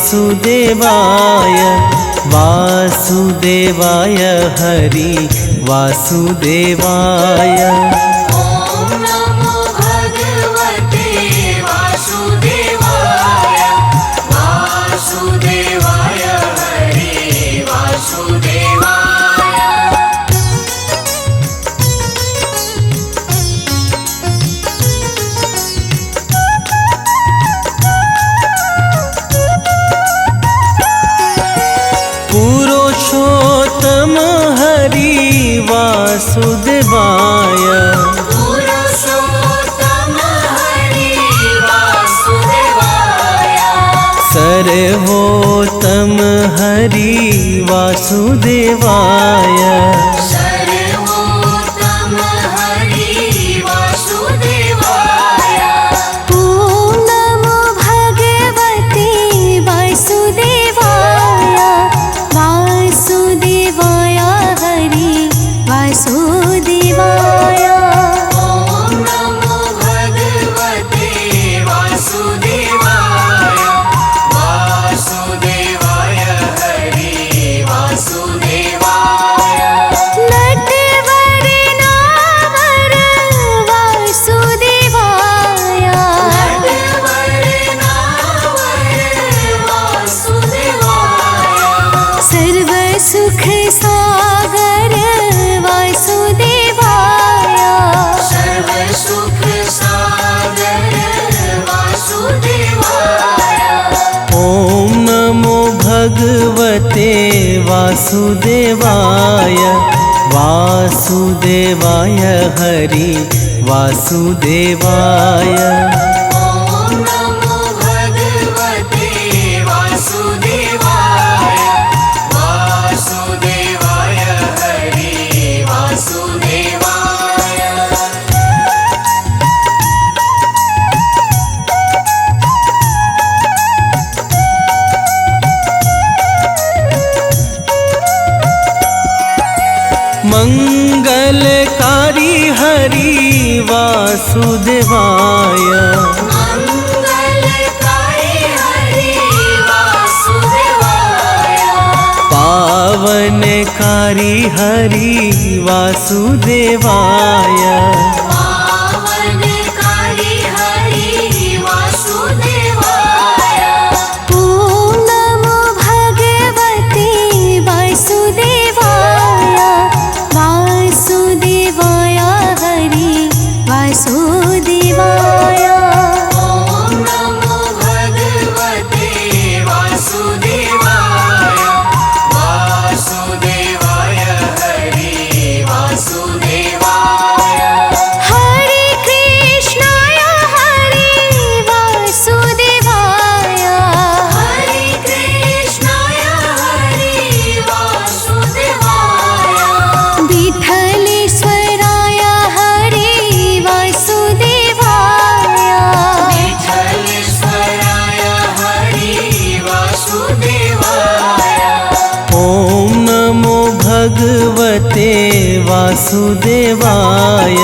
वासुदेवाय वासुदेवाय हरि वासुदेवाय। ओम नमो भगवते वासुदेवाय वासुदेवाय हरि वासुदेवाय। पुरुषोत्तम हरि वासुदेवाय पुरुषोत्तम हरि वासुदेवाय। सर्वोत्तम हरि वासुदेवाय सर्वोत्तम हरि वासुदेवाय। ओम नमो भगवते वासुदेवाय वासुदेवाय हरि वासुदेवाय। ओम नमो भगवते वासुदेवाय वासुदेवाय हरि वासुदेवाय। नटवर नावर वासुदेवाय नटवर नावर वासुदेवाय। सर्व सुख सागर वासुदेवाय सर्व सुख सागर वासुदेवाय। ओम नमो भगवते वासुदेवाय वासुदेवाय हरि वासुदेवाय। ओम नमो भगवते वासुदेवाय वासुदेवाय हरि वासुदेवाय। मंगलकारी हरि वासुदेवाय मंगलकारी हरि वासुदेवाय। पावनकारी हरि वासुदेवाय पावनकारी हरि वासुदेवाय। ओम नमो भगवते वासुदेवाय वासुदेवाय हरि वासुदेवाय। ओम नमो भगवते वासुदेवाय वासुदेवाय हरि वासुदेवाय। हरे कृष्णाय हरे वासुदेवाय हरे कृष्णाय हरि वासुदेवाय। विठलेश्वराय हरे वासुदेवाय विठलेश्वराय हरि वासुदेवाय। ओम नमो भगवते वासुदेवाय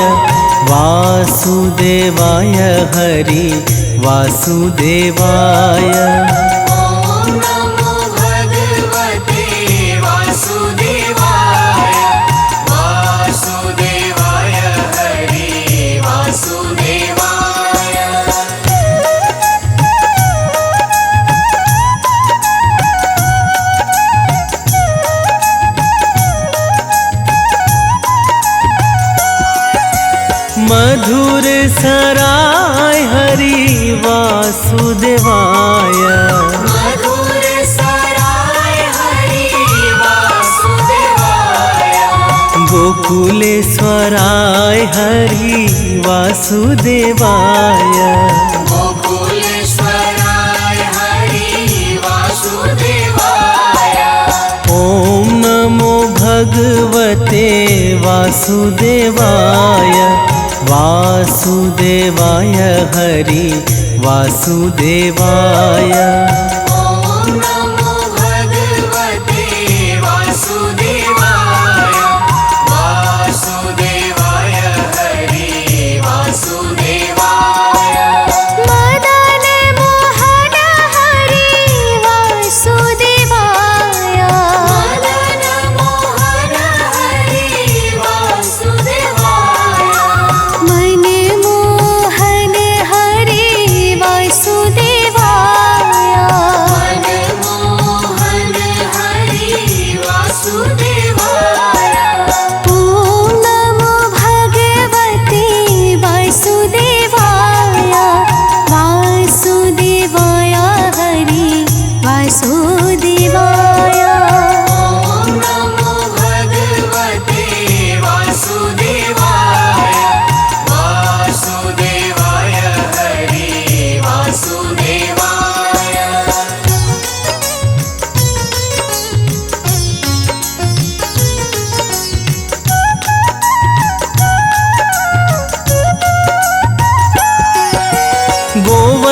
वासुदेवाय हरि वासुदेवाय। ओम नमो भगवते वासुदेवाय वासुदेवाय हरि वासुदेवाय। मधुर सराय हरि वासुदेवाय मधुर सराय हरि वासुदेवाय। गोकुलेश्वराय हरि वासुदेवाय गोकुलेश्वराय हरि वासुदेवाय। ओम नमो भगवते वासुदेवाय वासुदेवाय हरि वासुदेवाय। ओम नमो भगवते वासुदेवाय वासुदेवाय हरि वासुदेवाय। मदन मोहन हरे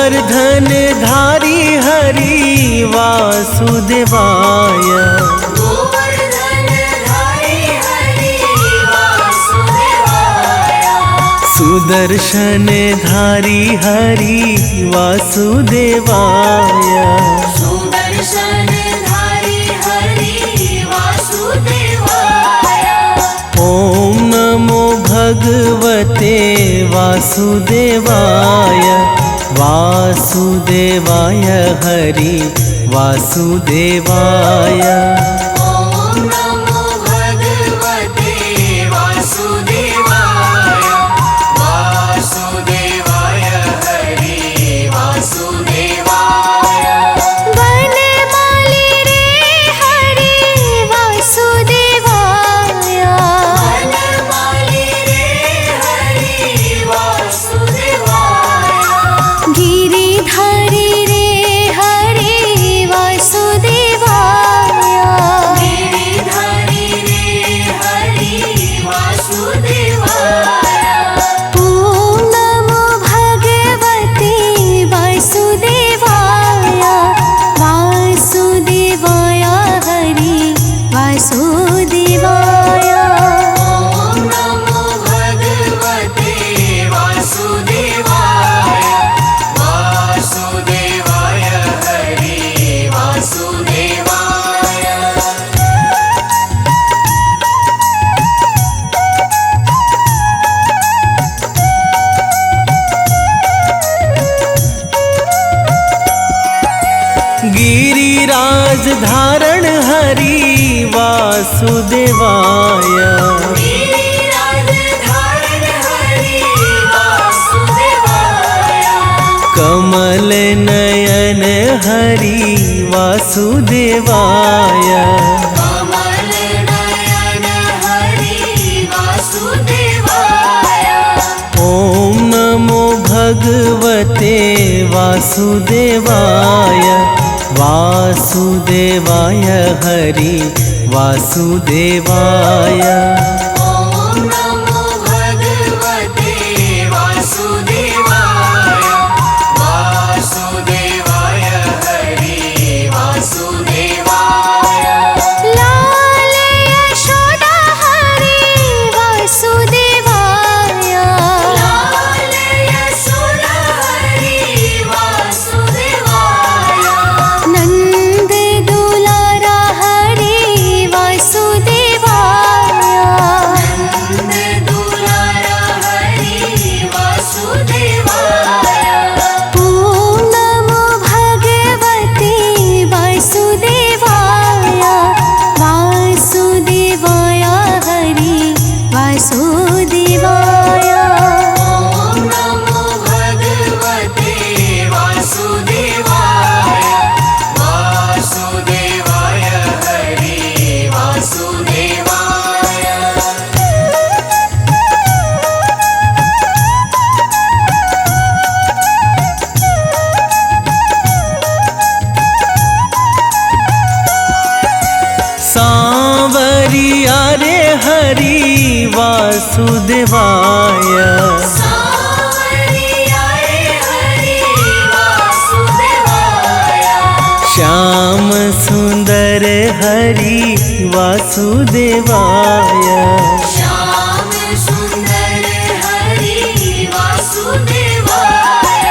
गोवर्धन धारी हरि वासुदेवाय गोवर्धन धारी हरि वासुदेवाय सुदर्शन धारी हरि वासुदेवाय सुदर्शन धारी हरि वासुदेवाय ॐ नमो भगवते वासुदेवाय वासुदेवाय हरि वासुदेवाय ॐ नमो भगवते वासुदेवाय वासुदेवाय हरि वासुदेवाय वनमाली रे हरि वासुदेवाय वनमाली रे हरि वासुदेवाय गिरिधारी रे हरि वासुदेवाय गिरिधारी रे हरि वासुदेवाय ॐ नमो भगवते वासुदेवाय वासुदेवाय हरि वासुदेवाय ॐ नमो भगवते वासुदेवाय वासुदेवाय हरि वासुदेवाय गिरिराज धारण हरि वासुदेवाय गिरिराज धारण हरि वासुदेवाय कमल नयन हरि वासुदेवाय कमल नयन हरि वासुदेवाय ॐ नमो भगवते वासुदेवाय वासुदेवाय हरि वासुदेवाय ॐ नमो भगवते वासुदेवाय वासुदेवाय हरि वासुदेवाय लाल यशोदा हरि वासुदेवाय लाल यशोदा हरि वासुदेवाय नंद दुलारा हरि वासुदेवाय नंद दुलारा हरि वासुदेवाय ॐ नमो भगवते वासुदेवाय वासुदेवाय हरि वासुदेवाय ॐ नमो भगवते वासुदेवाय वासुदेवाय हरि वासुदेवाय सांवरिया रे हरि वासुदेवाय सांवरिया रे हरि वासुदेवाय श्याम सुंदर हरि वासुदेवाय श्याम सुंदर हरि वासुदेवाय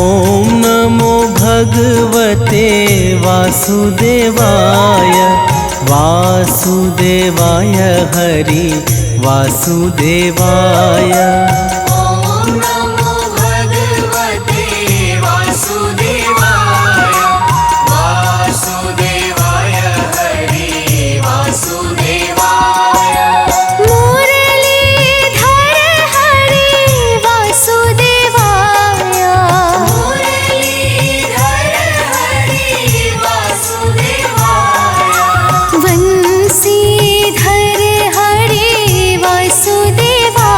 ॐ नमो भगवते वासुदेवाय वासुदेवाय हरि वासुदेवाय ॐ नमो भगवते वासुदेवाय वासुदेवाय हरि वासुदेवाय मुरलीधर हरि वासुदेवाय मुरलीधर हरि वासुदेवाय वंशीधर हरि वासुदेवाय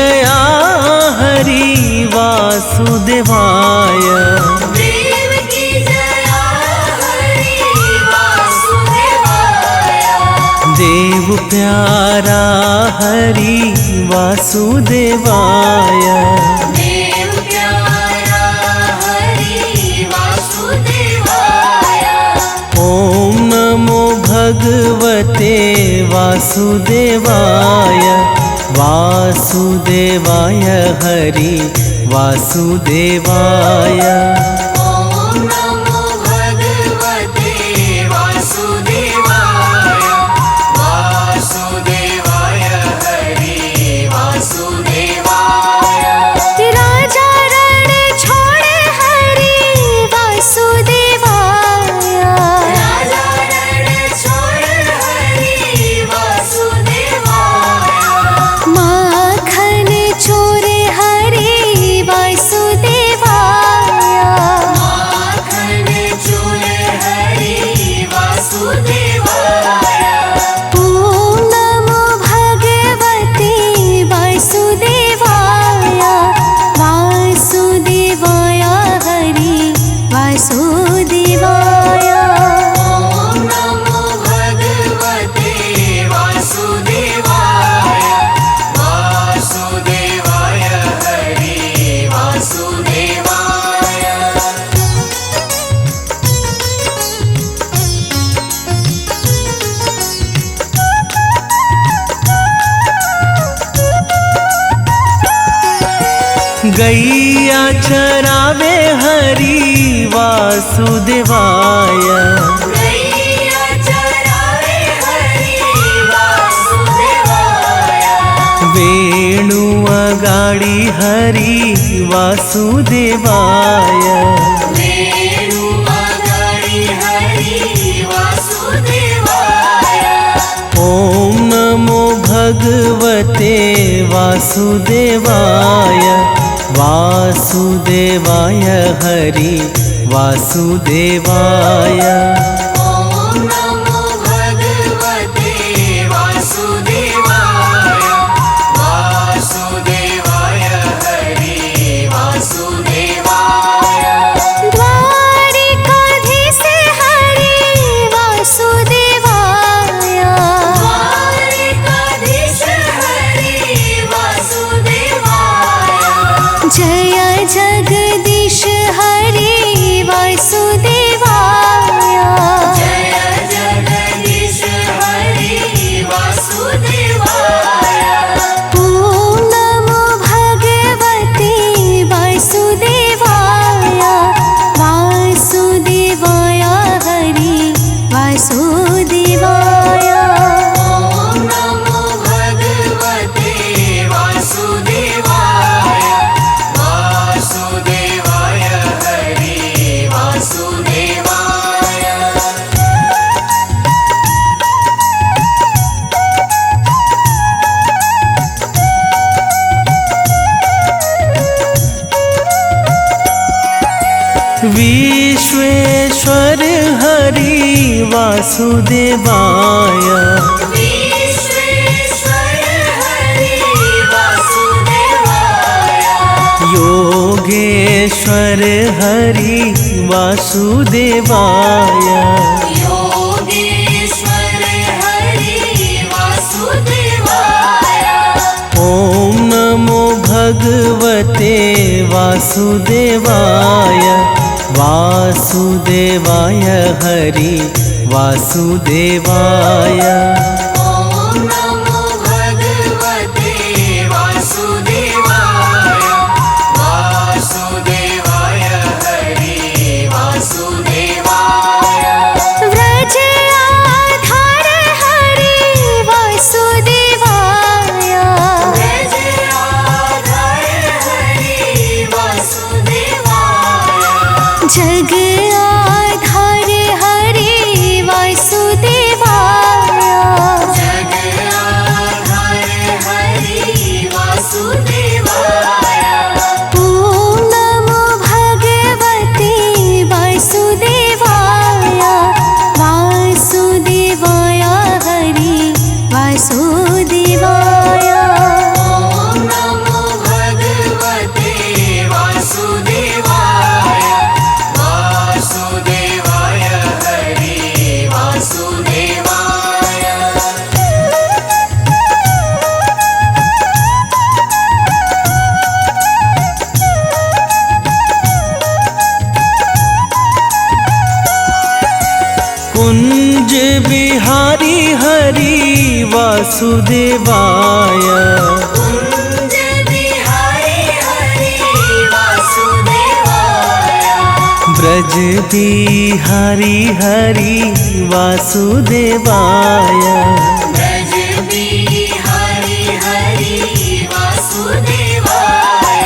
जया हरि वासुदेवाय। देव की जया हरि वासुदेवाय। देव प्यारा हरि वासुदेवाय। देव प्यारा हरि वासुदेवाय। ओम नमो भगवते वासुदेवाय। वासुदेवाय हरि वासुदेवाय। ओम नमो भगवते वासुदेवाय। वासुदेवाय हरि वासुदेवाय। राजा रण छोड़े हरि वासुदेवाय। राजा रण छोड़ हरि वासुदेवाय। माखन चोरे हरि वासुदेवाय। माखन चूरे हरि वासुदेवाय। ओम नमो भगवते वासुदेवाय। वासुदेवाय हरि वासुदेवाय। ओम नमो भगवते वासुदेवाय। वासुदेवाय हरि वासुदेवाय। गैया चरावे हरि वासुदेवाय। गैया चरावे हरि वासुदेवाय। वेणु अगाड़ी हरि वासुदेवाय। वेणु अगाड़ी हरि वासुदेवाय। ओम नमो भगवते वासुदेवाय। वासुदेवाय हरि वासुदेवाय। ओम नमो भगवते वासुदेवाय। वासुदेवाय हरि वासुदेवाय। द्वारिकाधीश हरि वासुदेवाय। द्वारिकाधीश हरि वासुदेवाय। जय जगदीश हरि वासुदेवाय। जय जगदीश हरि वासुदेवाय। ओम नमो भगवते वासुदेवाय। वासुदेवाय हरि वासुदेवाय। ओम नमो भगवते वासुदेवाय। वासुदेवाय हरि वासुदेवाय। विश्वेश्वर हरि वासुदेवाय। विश्वेश्वर हरि वासुदेवाय। योगेश्वर हरि वासुदेवाय। योगेश्वर हरि वासुदेवाय। ओम नमो भगवते वासुदेवाय। वासुदेवाय हरि वासुदेवाय। ओम नमो भगवते वासुदेवाय। वासुदेवाय हरि वासुदेवाय। व्रज आधार हरि वासुदेवाय। व्रज आधार हरि वासुदेवाय। जग आधार हरि वासुदेवाय। जग बिहारी हरि वासुदेवाय कुंज बिहारी हरि वासुदेवाय ब्रज बिहारी हरि वासुदेवाय ब्रज बिहारी हरि वासुदेवाय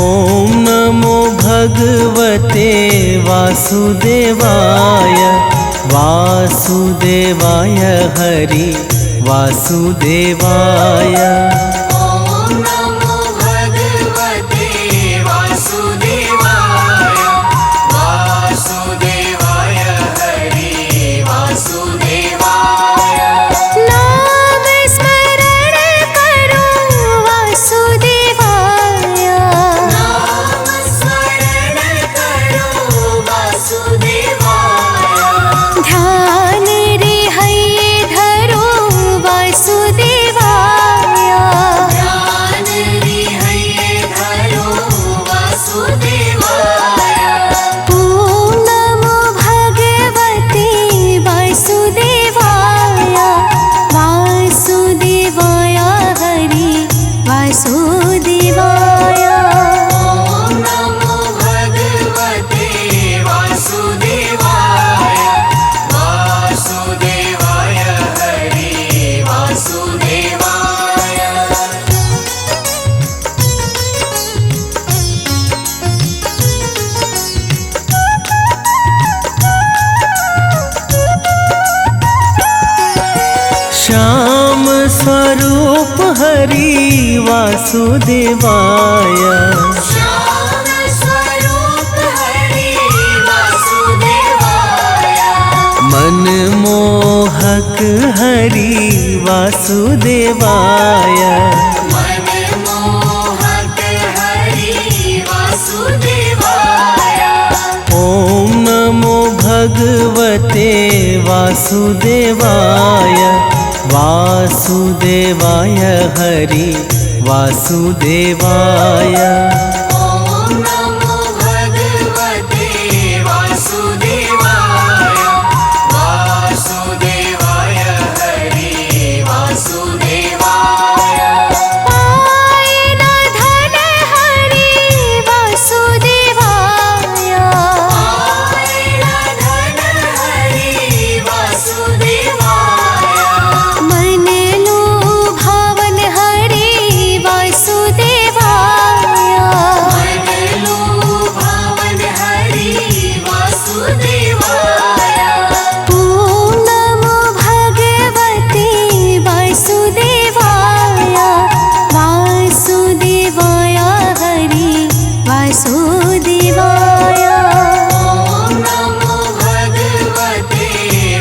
ओम नमो भगवते वासुदेवाय वासुदेवाय हरि वासुदेवाय ओम नमो भगवते वासुदेवाय वासुदेवाय हरि वासुदेवाय नाम स्मरण करो वासुदेवाय नाम स्मरण करो वासुदेवाय ध्यान रे हये धरो वासुदेवाय ध्यान रे हये धरो वासुदेवाय ओम नमो भगवते वासुदेवाय वासुदेवाय हरि वासुदेवाय ओम नमो भगवते वासुदेवाय वासुदेवाय हरि वासुदेवाय श्याम स्वरूप हरि वासुदेवाय श्याम स्वरूप हरि वासुदेवाय मनमोहक हरि वासुदेवाय मनमोहक हरि वासुदेवाय ओम नमो भगवते वासुदेवाय वासुदेवाय हरि वासुदेवाय ओम नमो भगवते वासुदेवाय वासुदेवाय हरि वासुदेवाय पाये न धन हरि वासुदेवाय आयन धन हरि वासुदेवाय मन लो भावन हरि वासुदेवाय मन लो भावन हरि वासुदेवाय ओम नमो भगवते वासुदेवाय वासुदेवाय हरि वासुदेवाय ओम नमो भगवते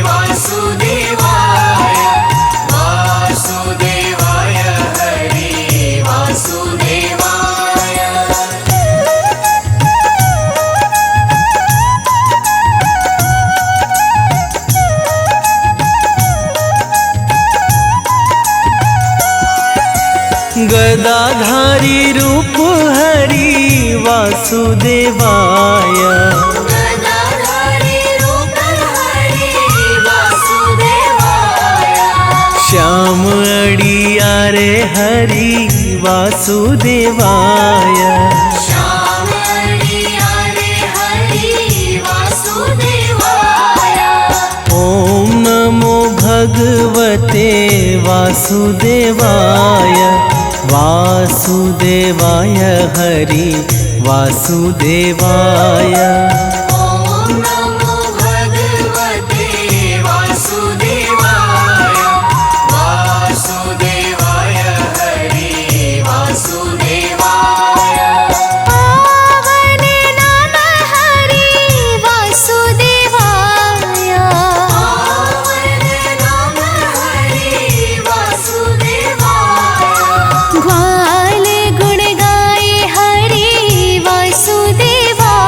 वासुदेवाय वासुदेवाय हरि वासुदेवाय गदाधारी रूप हरि वासुदेवाय गदाधारी रूप हरि वासुदेवाय श्याम अड़ियारे हरि वासुदेवाय श्याम अड़ियारे हरि वासुदेवाय ओम नमो भगवते वासुदेवाय वासुदेवाय हरि वासुदेवाय ओम नमो भगवते वासुदेवाय वासुदेवाय हरि वासुदेवाय पावन नाम हरि वासुदेवाय पावन नाम हरि वासुदेवाय ग्वाल गुण गाए हरि वासुदेवाय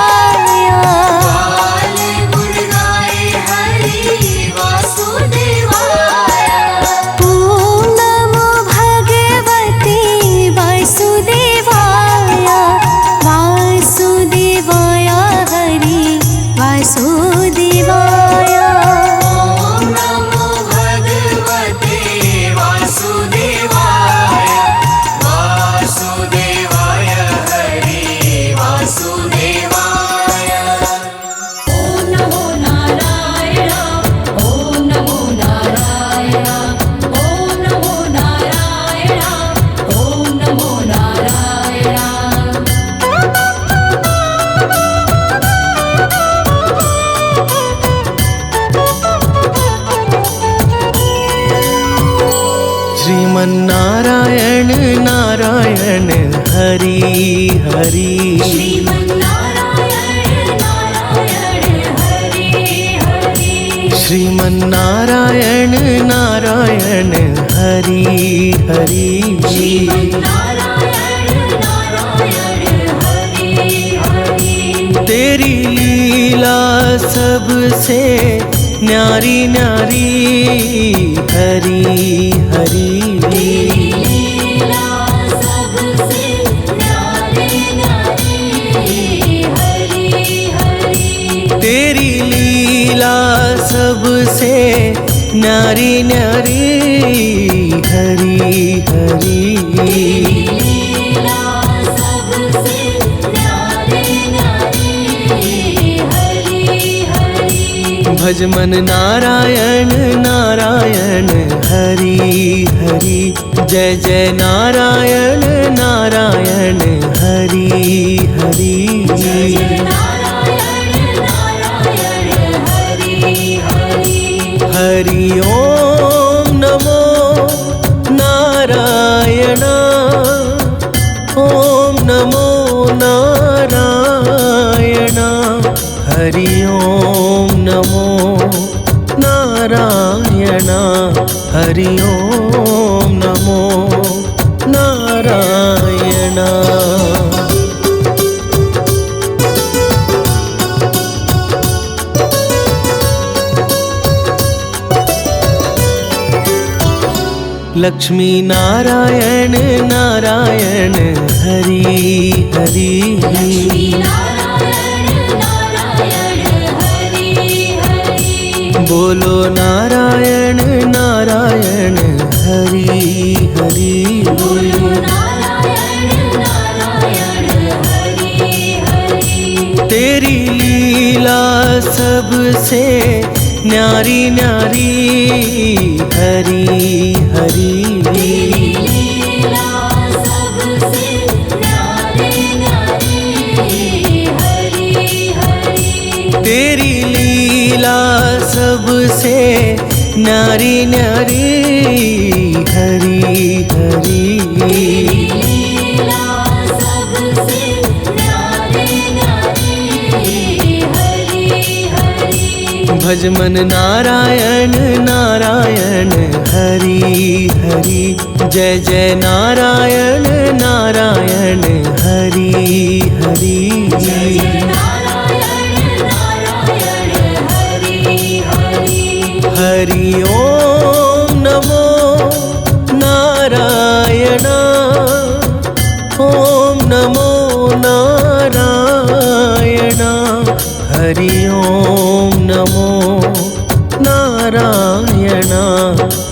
हरि हरि श्रीमन्नारायण नारायण हरि हरि श्रीमन्नारायण नारायण हरि हरि श्रीमन्नारायण नारायण हरि हरि तेरी लीला सबसे न्यारी न्यारी हरि हरि लीला सबसे न्यारी न्यारी हरि हरि तेरी लीला सबसे न्यारी न्यारी हरि हरि लीला सबसे न्यारी न्यारी हरि हरि भज मन नारायण नारायण हरि हरि जय जय नारायण नारायण हरि हरि नारायण नारायण हरि हरि हरि ओम नमो नारायण ओम नमो नारायण हरि ओम नमो नारायण हरि ओम नमो नारायण लक्ष्मी नारायण नारायण हरि हरि नारायण नारायण हरि हरि बोलो नारायण नारायण हरि हरि बोलो नारायण नारायण हरि हरि तेरी लीला सबसे न्यारी न्यारी हरि हरि लीला सबसे न्यारी न्यारी हरि हरि तेरी लीला सबसे न्यारी न्यारी हरि हरि लीला सबसे न्यारी न्यारी हरि हरि भज मन नारायण नारायण हरि हरि जय जय नारायण नारायण हरि हरि नारायण नारायण हरि हरि हरि ओम नमो नारायण ओम नमो नारायण हरि ओम नमो नारायण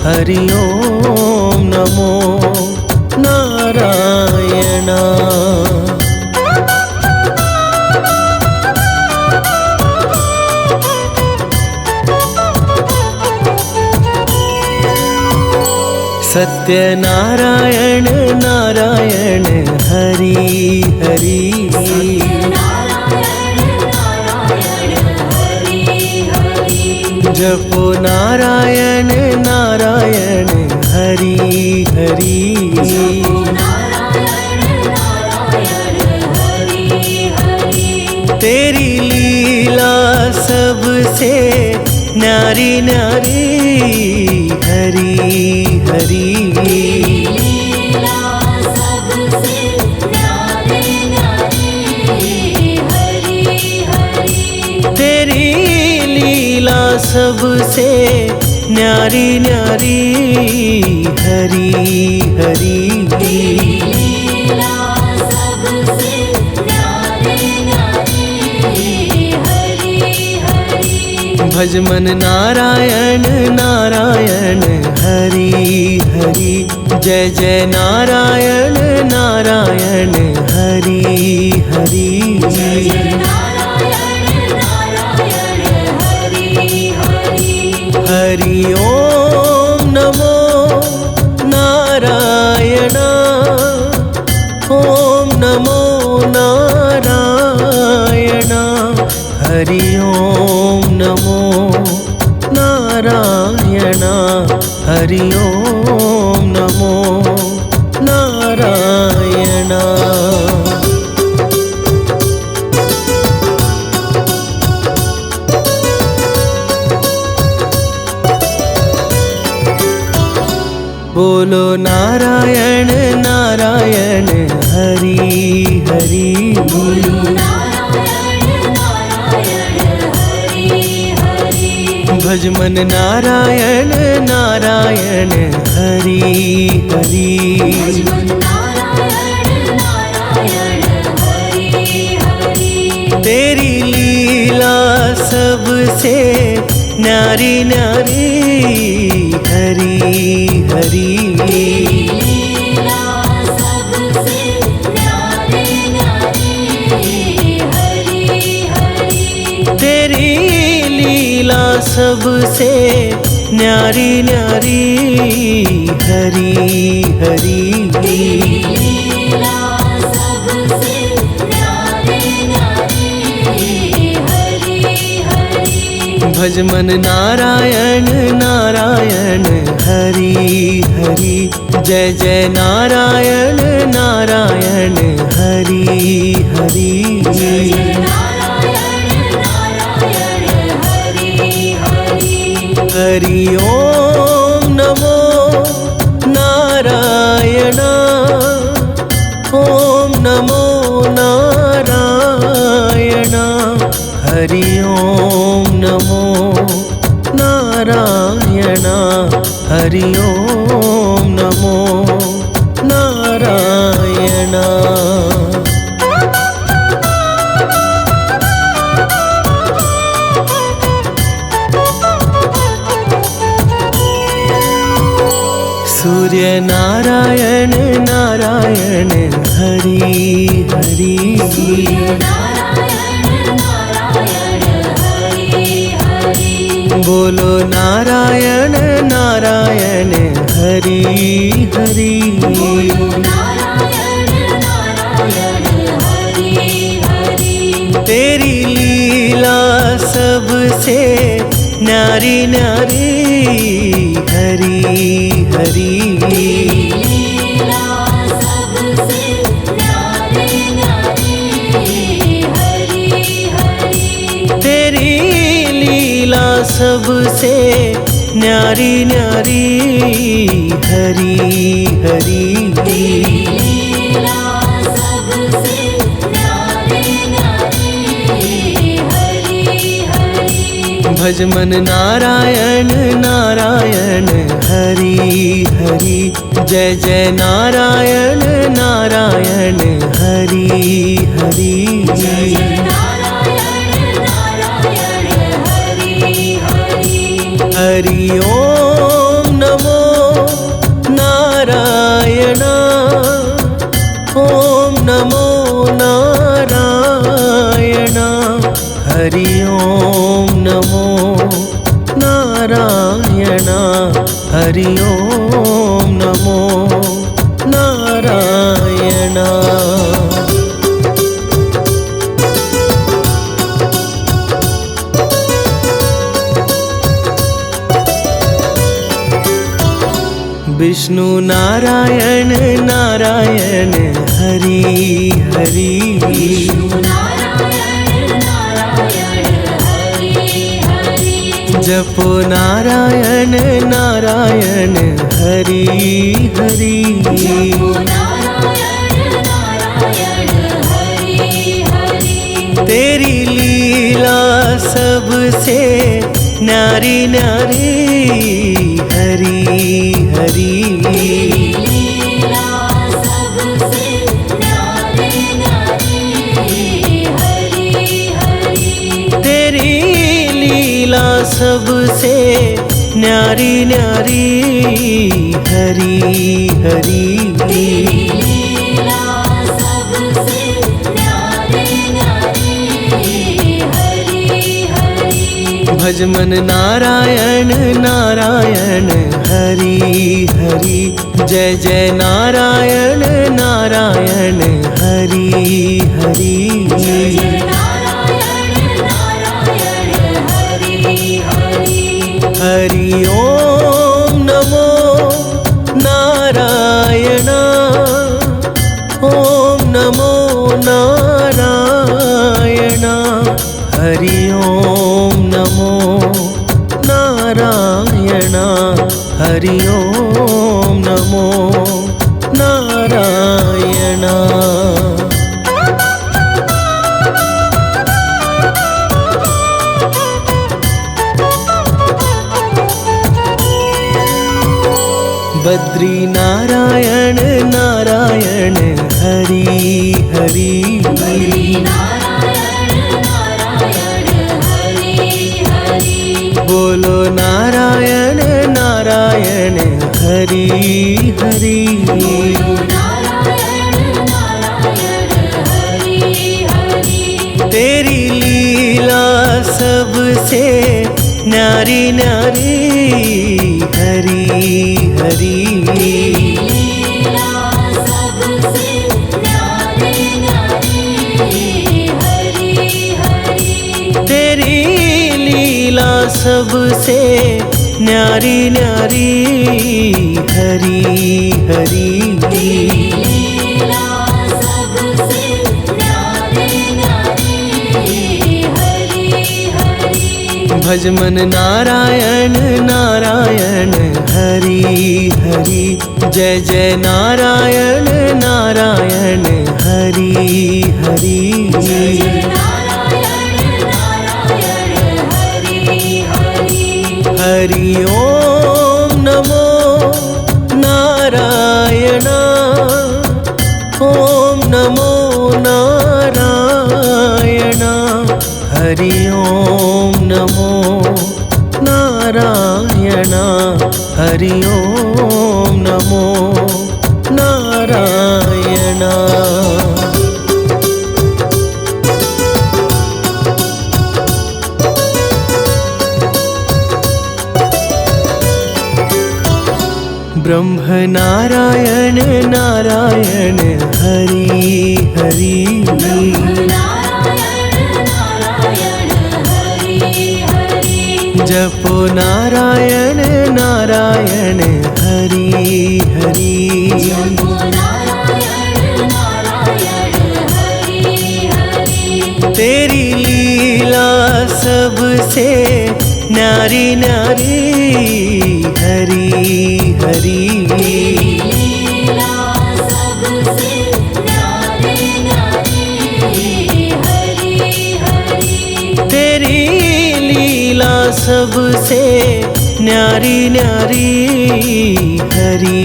हरि ओम नमो नारायण सत्यनारायण नारायण हरि हरि नारायण नारायण हरि हरि जपो नारायण नारायण हरि हरि नारायण नारायण हरि हरि तेरी लीला सबसे न्यारी न्यारी हरि हरि लीला सबसे न्यारी न्यारी हरि हरि तेरी लीला सबसे न्यारी न्यारी हरि हरि लीला सबसे न्यारी न्यारी हरि हरि भज मन नारायण नारायण हरि हरि जय जय नारायण नारायण हरि हरि नारायण नारायण हरि हरि हरि ओम नमो नारायण ओम नमो नारायण हरि ओम नमो नारायण हरि ओम नमो नारायण। बोलो नारायण नारायण हरि हरि। बोलो नारायण नारायण हरि हरि। भज मन नारायण नारायण हरि हरि। भज मन नारायण नारायण हरि हरि। तेरी लीला सबसे न्यारी न्यारी हरि हरि। लीला सबसे न्यारी न्यारी हरि हरि। तेरी लीला सबसे न्यारी न्यारी हरि हरि। लीला सबसे न्यारी न्यारी हरि हरि। भज मन नारायण नारायण हरि हरि। जय जय नारायण नारायण हरि हरि। जय जय नारायण नारायण हरि हरि। हरि ओम नमो नारायण। ओम नमो नारायण। हरि ओम नमो नारायण। हरि ओम नमो नारायण। सूर्य नारायण नारायण हरि हरि। सूर्य नारायण नारायण हरि हरि। बोलो नारायण नारायण हरि हरि। बोलो नारायण नारायण हरि हरि। तेरी लीला सबसे न्यारी न्यारी हरि हरि। लीला सबसे न्यारी न्यारी हरि हरि। तेरी लीला सबसे न्यारी न्यारी हरि हरि। लीला सबसे न्यारी न्यारी हरि हरि। भज मन नारायण नारायण हरि हरि। जय जय नारायण नारायण हरि हरि। जय जय नारायण नारायण हरि हरि। हरि ओम नमो नारायण। ओम नमो नारायण। हरि ओम नमो नारायण। हरि ओम नमो नारायण। विष्णु नारायण नारायण हरि हरि। विष्णु नारायण नारायण हरि हरि। जपो नारायण नारायण हरि हरि। जपो नारायण नारायण हरि हरि। तेरी लीला सबसे न्यारी न्यारी हरि हरि। लीला सबसे न्यारी न्यारी हरि हरि। तेरी लीला सबसे न्यारी न्यारी हरि हरि। लीला सबसे न्यारी न्यारी हरि हरि। भज मन नारायण नारायण हरि हरि। जय जय नारायण नारायण हरि हरि। जय जय नारायण नारायण हरि हरि। हरि ओम नमो नारायण। ओम नमो नारायण। हरि ओम नमो नारायण। हरि ओम नमो बद्री नारायण नारायण हरि हरि बद्री नारायण नारायण हरि हरि बोलो नारायण नारायण हरि हरि बोलो नारायण नारायण हरि हरि तेरी लीला सबसे न्यारी न्यारी हरि हरि लीला सबसे न्यारी न्यारी हरि हरि तेरी लीला सबसे न्यारी न्यारी हरि हरि लीला सबसे न्यारी न्यारी हरि हरि भज मन नारायण नारायण हरि हरि जय जय नारायण नारायण हरि हरि जय नारायण नारायण हरि हरि हरि ओम नमो नारायण ओम नमो नारायण हरि ओम नमो नारायण हरि ओम नमो नारायण ब्रह्म नारायण नारायण हरि हरि नारायण नारायण हरि हरि जपो नारायण नारायण हरि हरि जपो नारायण नारायण हरि हरि तेरी लीला सबसे न्यारी न्यारी हरि हरि लीला सबसे न्यारी न्यारी हरि हरि तेरी लीला सबसे न्यारी न्यारी हरि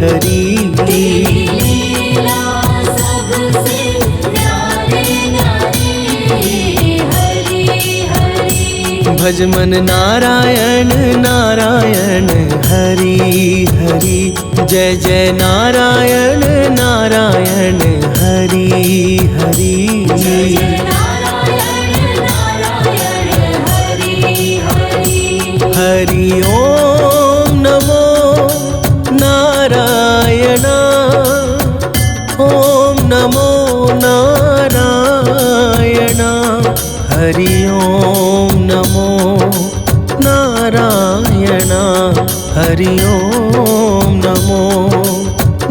हरि लीला सबसे न्यारी न्यारी हरि हरि भज मन नारायण नारायण हरि हरि जय जय नारायण नारायण हरि हरि जय नारायण नारायण हरि हरि हरि ओम नमो नारायण ओम नमो नारायण हरि ओम नमो नारायण हरि ओम नमो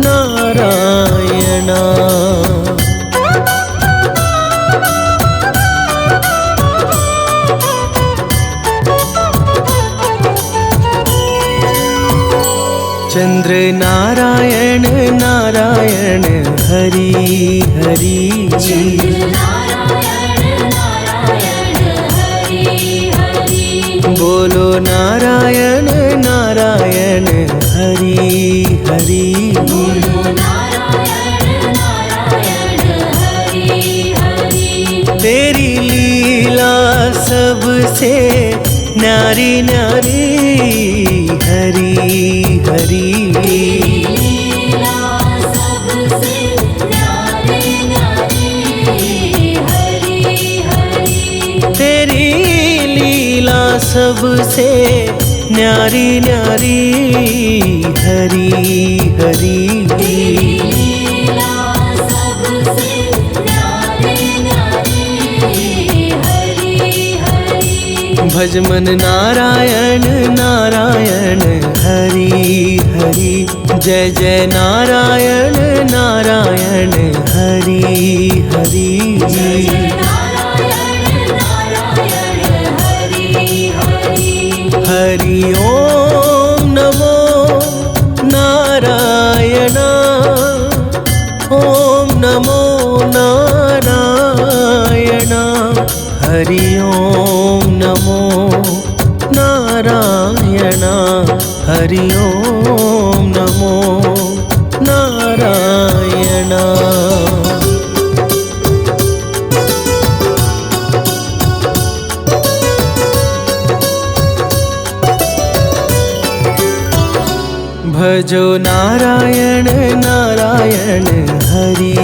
नारायण चंद्र नारायण नारायण हरि हरि नारायण नारायण हरि हरि बोलो नारायण नारायण हरि हरि बोलो नारायण नारायण हरि हरि तेरी लीला सबसे न्यारी न्यारी हरि हरि लीला सबसे न्यारी न्यारी हरि हरि तेरी लीला सबसे न्यारी न्यारी हरि हरि लीला सबसे न्यारी न्यारी हरि हरि भज मन नारायण नारायण हरि हरि जय जय नारायण नारायण हरि हरि जय नारायण नारायण हरि हरि हरि ओम नमो नारायण ओम नमो नारायण हरि ओम नमो नारायण हरि ओम नमो भजो नारायण नारायण हरि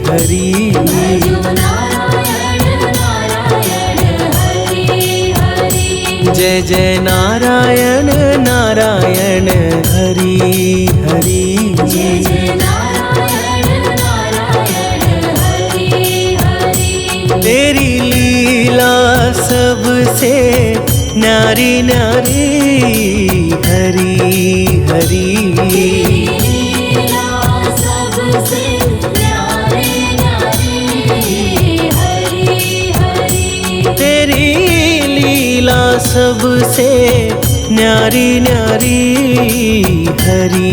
हरि भजो नारायण नारायण हरि हरि जय जय नारायण नारायण हरि हरि जय जय नारायण नारायण हरि हरि तेरी लीला सबसे न्यारी न्यारी हरि हरि लीला सबसे न्यारी न्यारी हरि हरि तेरी लीला सबसे न्यारी न्यारी हरि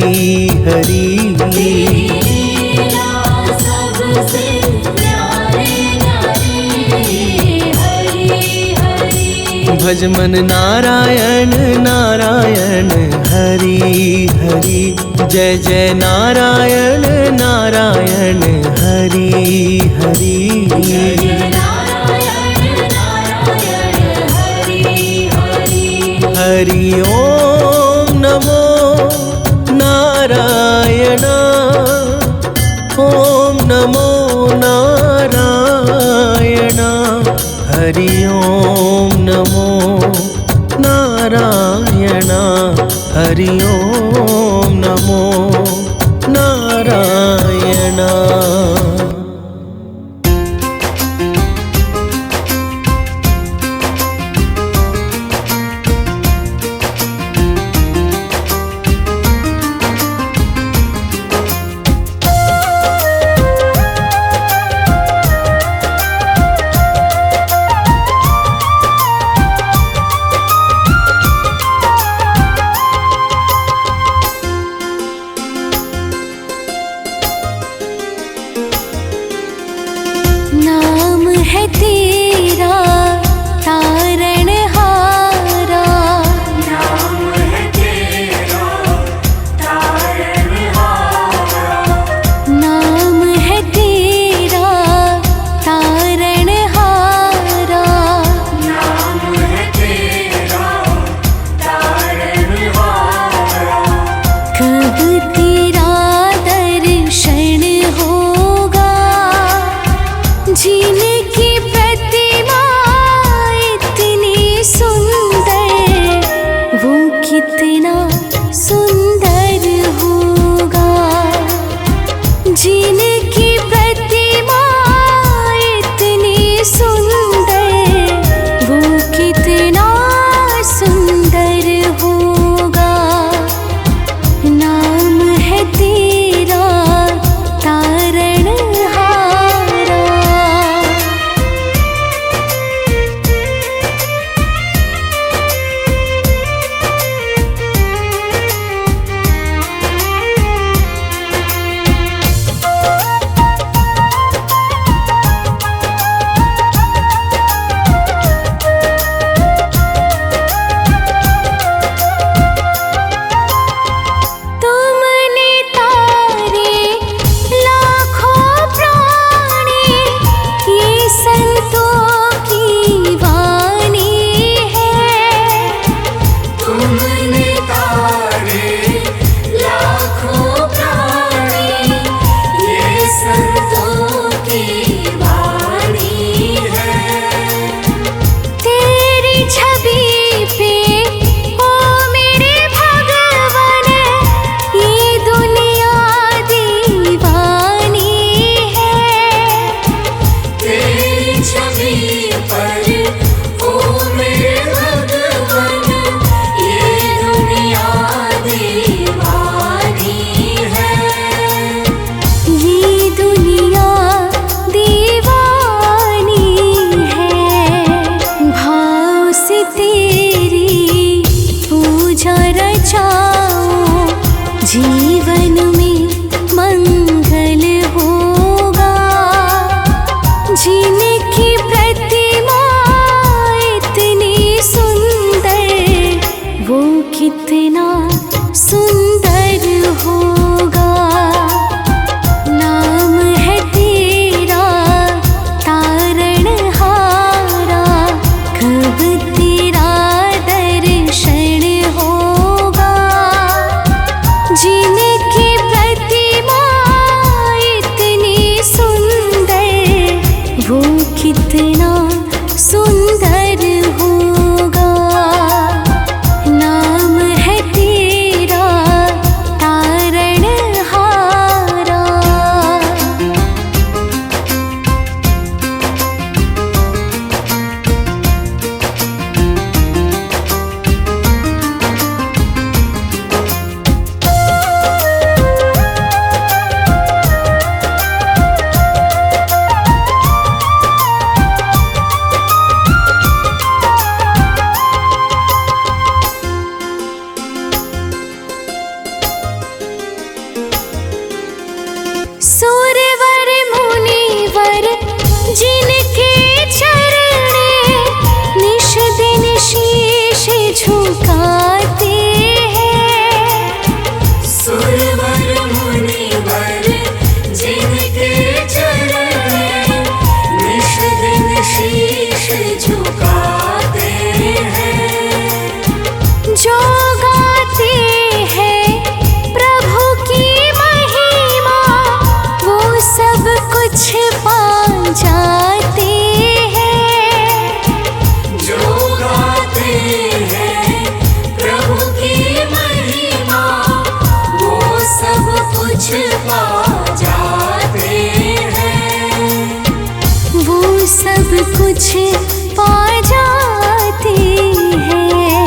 हरि लीला सबसे न्यारी न्यारी हरि हरि भज मन नारायण नारायण हरि हरि जय जय नारायण नारायण हरि हरि जय जय नारायण नारायण हरि हरि हरि ओम नमो नारायण ओम नमो नारायण हरि ओम नमो नारायण हरि ओम नमो नारायण कुछ पा जाती है।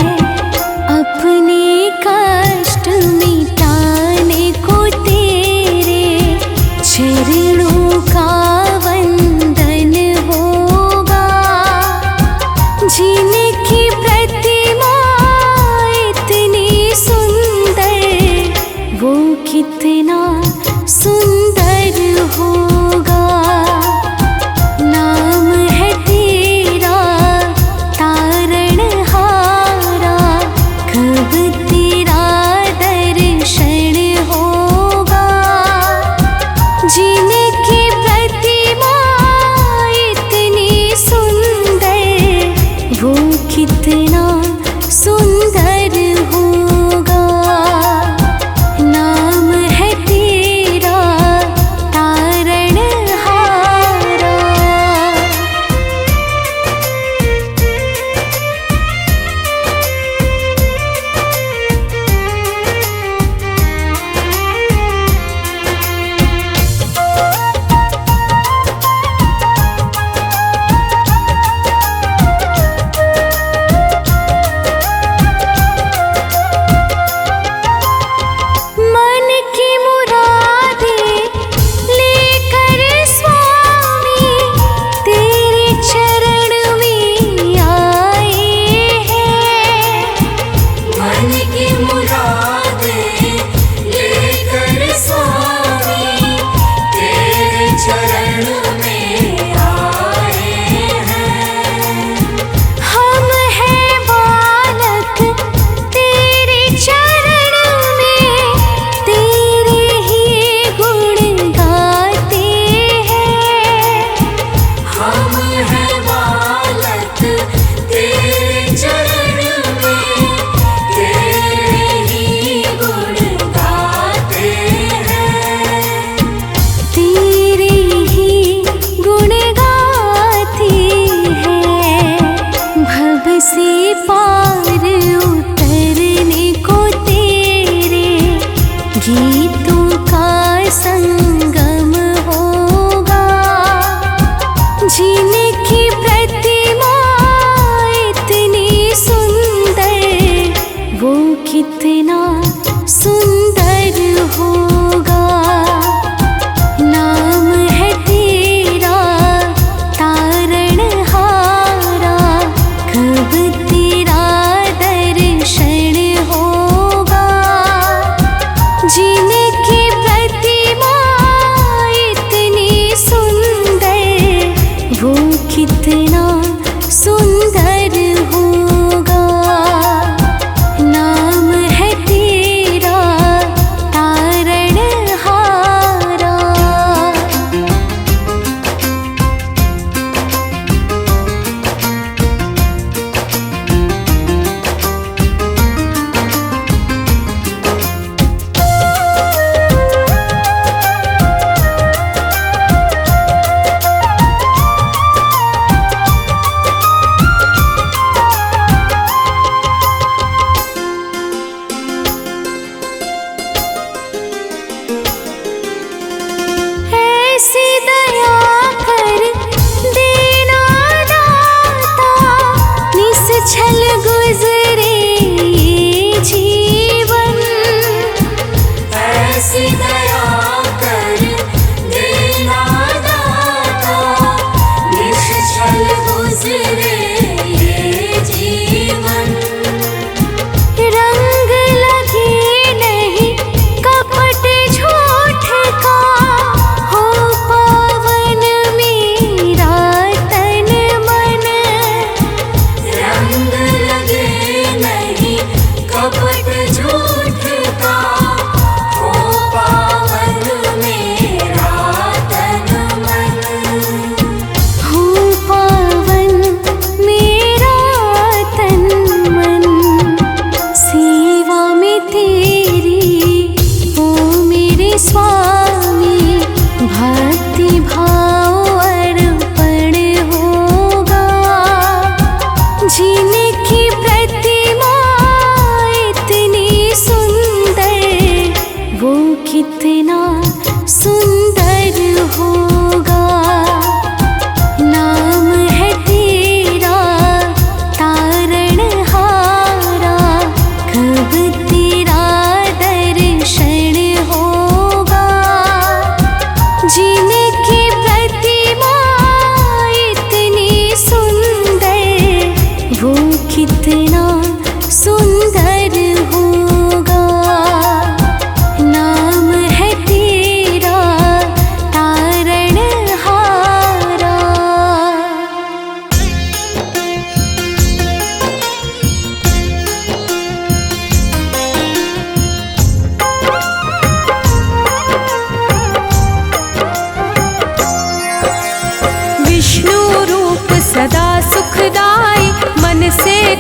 अपने कष्ट मिटाने को तेरे चरणों का वंदन होगा। जिनकी प्रतिमा इतनी सुंदर, वो कितना सुंदर होगा। नाम है तेरा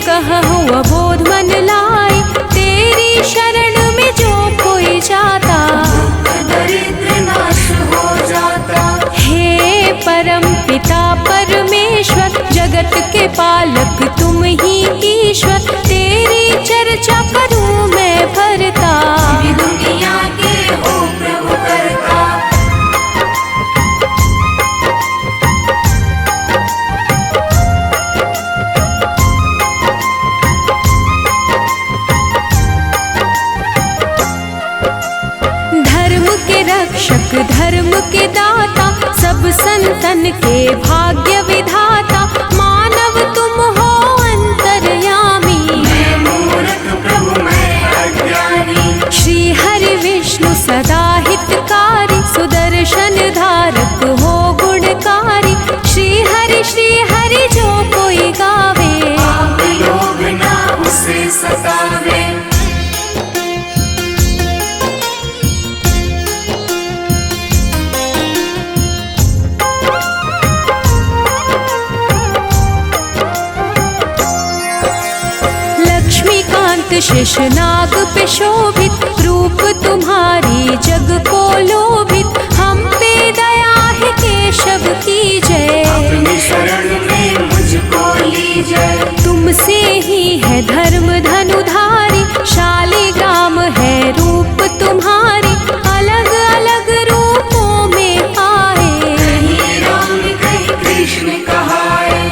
कहूँ अबोध मन लाई, तेरी शरण में जो कोई जाता दरिद्र नाश हो जाता। हे परम पिता परमेश्वर, जगत के पालक तुम ही ईश्वर, तेरी चर्चा करूं मैं भरता। दुनिया के हो प्रभु करता। धर्म के रक्षक धर्म के दाता, सब संतन के भाग्य विधाता, मानव तुम हो अंतर्यामी। मैं मूर्ख प्रभु मैं अज्ञानी। श्री हरि विष्णु सदा हितकारी, सुदर्शन धारक हो गुणकारी। श्री हरि जो कोई गावे, आप लोग ना उसे सतावे। लक्ष्मीकांत शेषनाग पे शोभित, रूप तुम्हारी जग को लोभित। हम पे दया है केशव की जय, अपनी शरण में मुझको लीजिए। तुमसे ही है धर्म धनुधारी, शालिग्राम है रूप तुम्हारी। अलग अलग रूपों में आए, कहीं राम कहीं कृष्ण कहाए।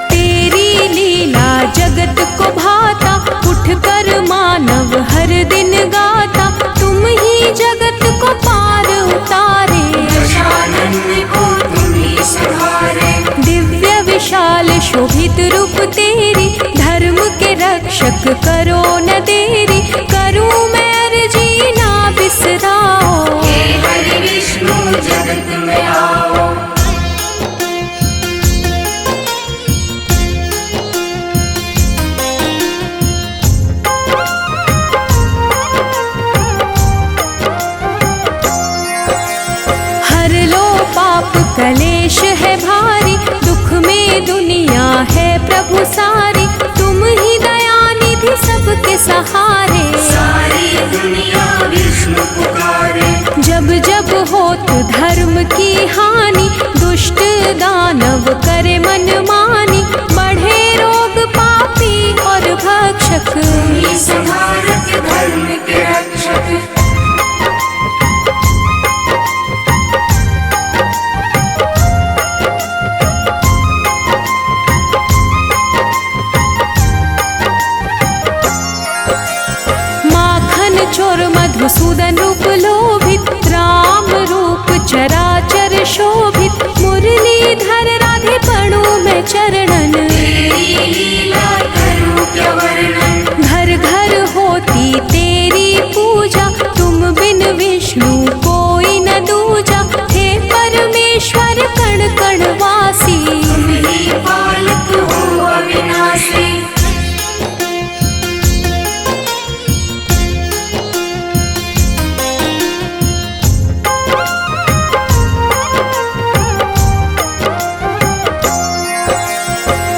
तेरी लीला जगत को भाता, उठकर मानव हर दिन गाता। तुम ही जगत को पार उतारे, दशानन को तुम ही संहारे। दिव्य विशाल शोभित रूप तेरी, धर्म के रक्षक करो न देरी। करूं मैं अर्जी ना बिसराओ, हे हरि विष्णु जगत में आओ। हर लो पाप कलेश है भारी, दुख में दुनिया है प्रभु सारी। तुम ही दया निधि सबके सहारे, सारी दुनिया विष्णु पुकारे। जब जब होत धर्म की हानि, दुष्ट दानव करे मनमानी। बढ़े रोग पापी और भक्षक, ये संहारक धर्म के रक्षक। माखन चोर मधुसूदन रूप लोभित, राम रूप चराचर शोभित। मुरलीधर राधे पढ़ूं मैं चरणन, तेरी लीला करूं क्या वर्णन। घर घर होती तेरी पूजा, तुम बिन विष्णु कोई न दूजा। हे परमेश्वर कण कण वासी, तुम ही पालक हो अविनाशी।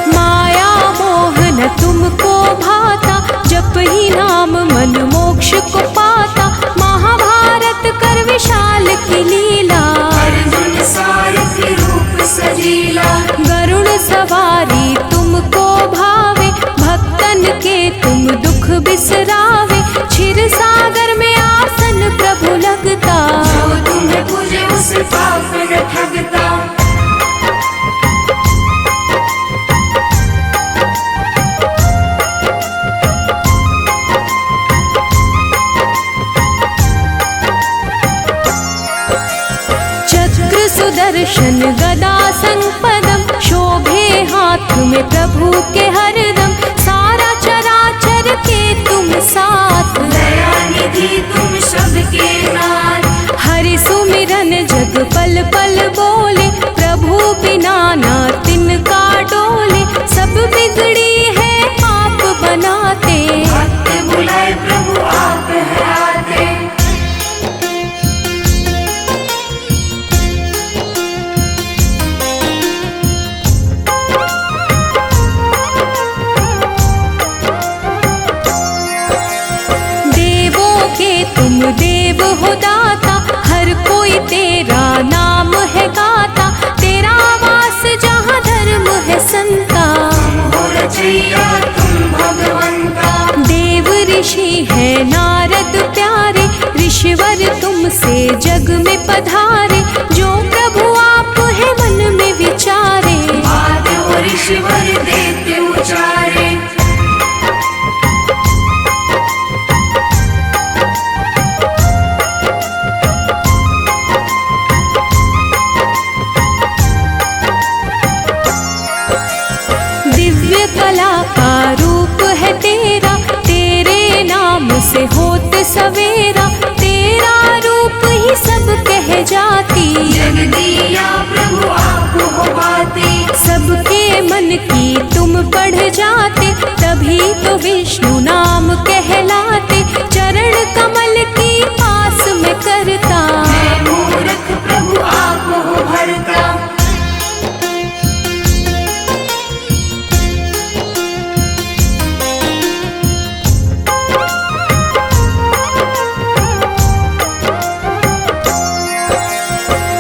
माया मोह न तुमको भाता, जप ही नाम मन मोक्ष को पाता। महाभारत कर विशाल की लीला, अर्जुन सारथी रूप सजीला। गरुड़ सवारी तुमको भावे, भक्तन के तुम दुख बिसरावे। क्षीर सागर में आसन प्रभु लगता, जो तुम्हें पूजे उसे पाप न ठगता। चक्र सुदर्शन गदा संपदम, शोभे हाथ में प्रभु के हरदम। सारा चराचर के तुम साथ, दया निधि तुम सबके नाथ। हरि सुमिरन जग पल पल बोले, प्रभु बिना ना तिनका डोले। सब बिगड़ी है आप बनाते, भक्त ईश्वर देते उचारे। दिव्य कला का रूप है तेरा, तेरे नाम से होत सवेरा, तेरा रूप ही सब कह जाती। जग दिया प्रभु आप हो बातें, सबके मन की तुम पढ़ जाते, तभी तो विष्णु नाम कहलाते। चरण कमल की पास में करता, मैं मूर्ख प्रभु आप हो भरता।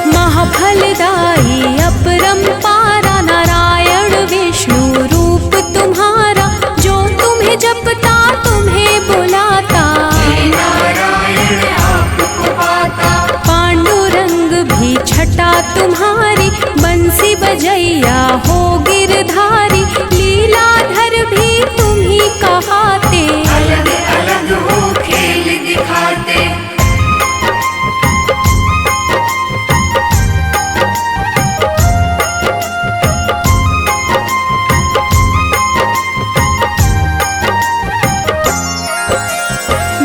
महाफलदायी अपरंपारा, नारायण विष्णु रूप तुम्हारा, जो तुम्हें जपता तुम्हें बुलाता। हे नारायण आपको पाता, पांडुरंग भी छटा तुम्हारी, बंसी बजैया हो गिरधारी, लीलाधर भी तुम ही कहाते। अलग अलग हो खेल दिखाते।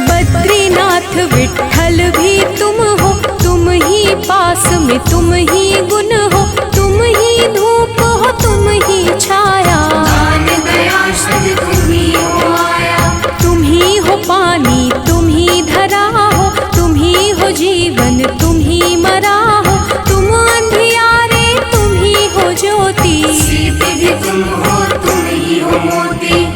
बद्रीनाथ विठ्ठल भी तुम हो, तुम ही पास में तुम ही गुण हो, तुम ही धूप हो तुम ही छाया। दान दया सद तुम ही हो आया, तुम ही हो पानी तुम ही धरा हो, तुम ही हो जीवन तुम ही मरा हो, तुम अंधियारे तुम ही हो ज्योति। सीते भी तुम हो तुम ही हो मोती।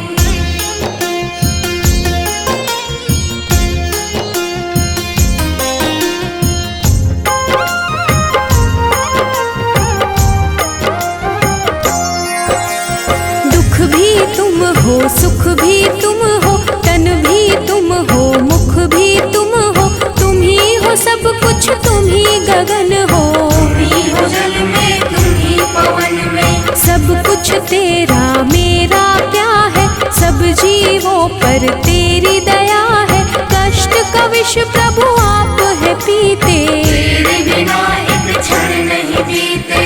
दुख भी तुम हो सुख भी तुम हो, तन भी तुम हो मुख भी तुम हो, तुम ही हो सब कुछ तुम ही गगन हो। तुम ही हो जल में तुम ही पवन में, सब कुछ तेरा मेरा क्या है, सब जीवों पर तेरी दया है। कष्ट का विष प्रभु आप है पीते, तेरे बिना एक क्षण नहीं बीते।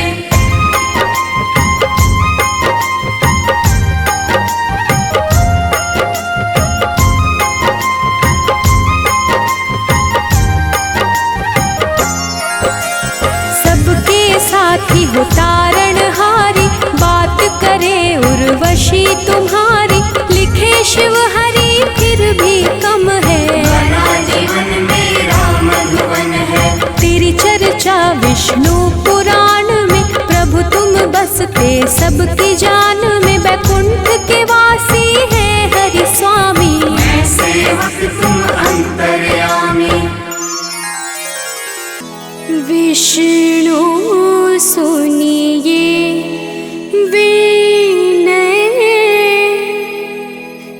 सबके साथी हो तारणहारी, बात करे उर्वशी तुम्हारी, लिखे शिव हरि फिर भी कम है। बना जीवन मेरा मधुवन है, तेरी चर्चा विष्णु पुराण में, प्रभु तुम बसते सबकी जान में। बैकुंठ के वासी है हरि स्वामी, मैं सेवक तुम अंतर्यामी। विष्णु सुनिए विनय,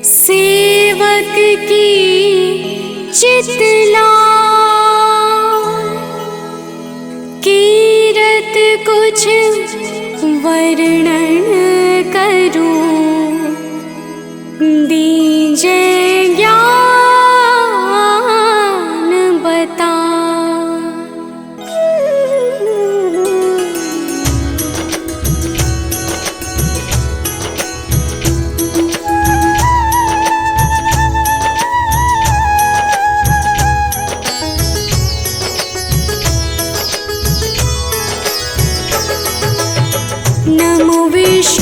सेवक की चितला, कीरत कुछ वर्णन करूं, दीजे ज्ञान बता। नमो विष्णु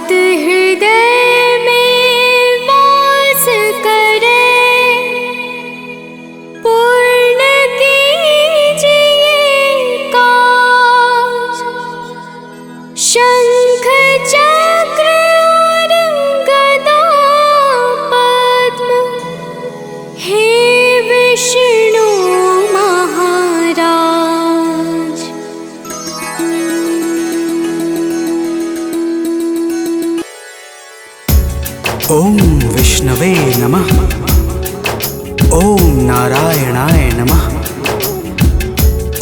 भक्त हृदय में वास करे, पूर्ण कीजिए काज। शंख चक्र और गदा पद्म हे विष्णु महाराज। ओम विष्णवे नमः। ओम नारायणाय नमः।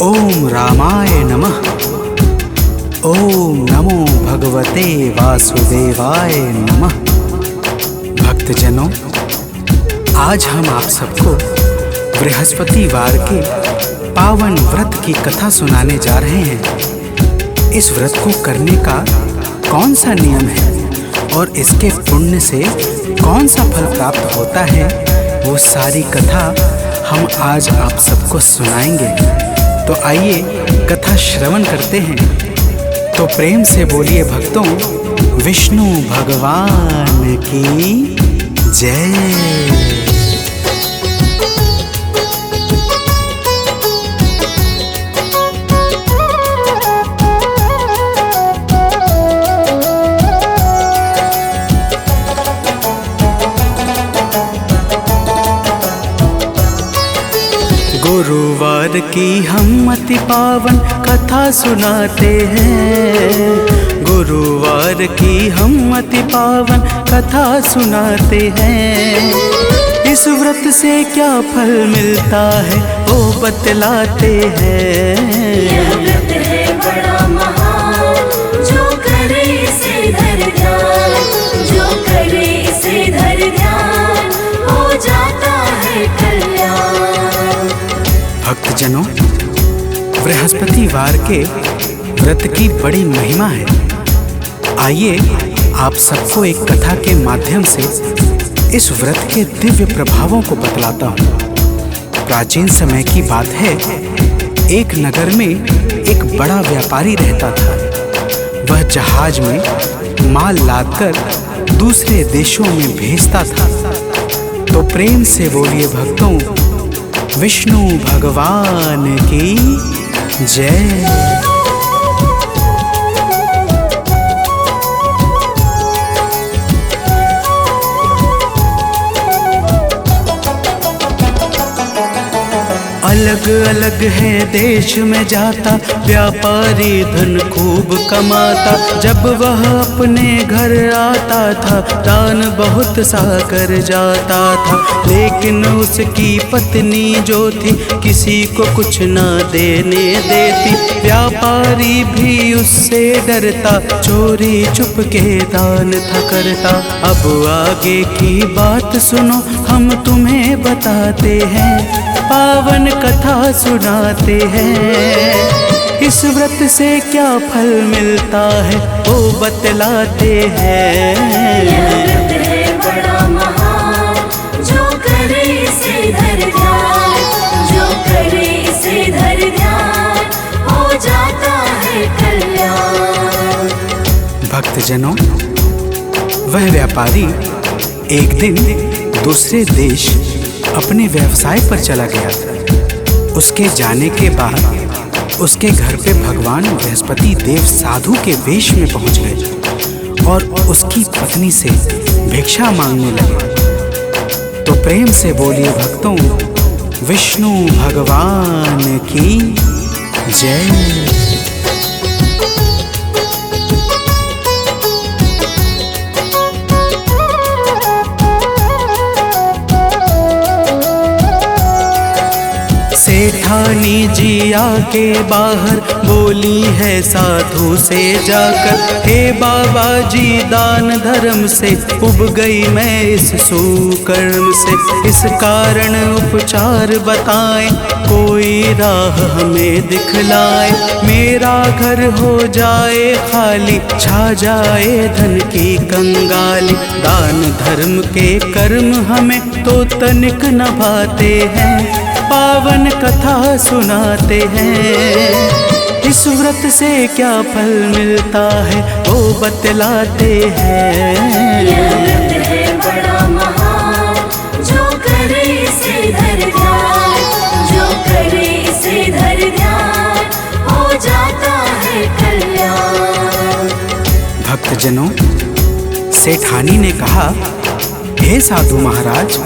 ओम रामाय नमः। ओम नमो भगवते वासुदेवाय नमः। भक्तजनों, आज हम आप सबको बृहस्पतिवार के पावन व्रत की कथा सुनाने जा रहे हैं। इस व्रत को करने का कौन सा नियम है और इसके पुण्य से कौन सा फल प्राप्त होता है, वो सारी कथा हम आज आप सबको सुनाएंगे। तो आइए कथा श्रवण करते हैं। तो प्रेम से बोलिए भक्तों, विष्णु भगवान की जय। गुरुवार की हम अति पावन कथा सुनाते हैं। गुरुवार की हम अति पावन कथा सुनाते हैं। इस व्रत से क्या फल मिलता है वो बतलाते हैं। यह व्रत है बड़ा महान, जो करे इसे धर ध्यान, जो करे इसे धर ध्यान, हो जाता है कल्याण। भक्तजनों, बृहस्पतिवार के व्रत की बड़ी महिमा है। आइए आप सबको एक कथा के माध्यम से इस व्रत के दिव्य प्रभावों को बतलाता हूँ। प्राचीन समय की बात है, एक नगर में एक बड़ा व्यापारी रहता था। वह जहाज में माल लादकर दूसरे देशों में भेजता था। तो प्रेम से बोलिए भक्तों, विष्णु भगवान की जय। अलग अलग है देश में जाता, व्यापारी धन खूब कमाता। जब वह अपने घर आता था, दान बहुत सा कर जाता था। लेकिन उसकी पत्नी जो थी, किसी को कुछ ना देने देती। व्यापारी भी उससे डरता, चोरी चुप के दान था करता। अब आगे की बात सुनो, हम तुम्हें बताते हैं, पावन कथा सुनाते हैं। इस व्रत से क्या फल मिलता है वो बतलाते हैं। यह व्रत है बड़ा महान, जो करे इसे धर ध्यान, जो करे इसे धर ध्यान, हो जाता है कल्याण। भक्तजनों, वह व्यापारी एक दिन दूसरे देश अपने व्यवसाय पर चला गया। उसके जाने के बाद उसके घर पे भगवान बृहस्पति देव साधु के वेश में पहुंच गए और उसकी पत्नी से भिक्षा मांगने लगे। तो प्रेम से बोलिए भक्तों, विष्णु भगवान की जय। सेठानी जी आके बाहर बोली है साधु से जाकर, हे बाबा जी दान धर्म से उब गई मैं इस सुकर्म से। इस कारण उपचार बताएं, कोई राह हमें दिखलाए। मेरा घर हो जाए खाली, छा जाए धन की कंगाली। दान धर्म के कर्म हमें तो तनिक न भाते हैं, पावन कथा सुनाते हैं। इस व्रत से क्या फल मिलता है वो बतलाते हैं। यह व्रत है बड़ा महान, जो करे इसे धर ध्यान, जो करे इसे धर ध्यान, हो जाता है कल्याण। भक्तजनों, सेठानी ने कहा, हे साधु महाराज,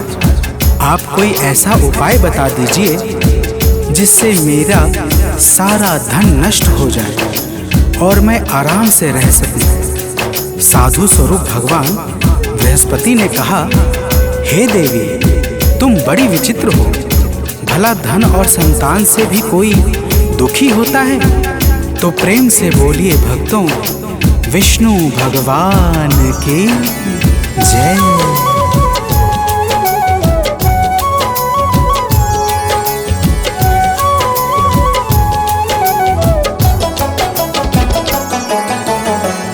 आप कोई ऐसा उपाय बता दीजिए जिससे मेरा सारा धन नष्ट हो जाए और मैं आराम से रह सकूं। साधु स्वरूप भगवान बृहस्पति ने कहा, हे देवी, तुम बड़ी विचित्र हो। भला धन और संतान से भी कोई दुखी होता है? तो प्रेम से बोलिए भक्तों, विष्णु भगवान की जय।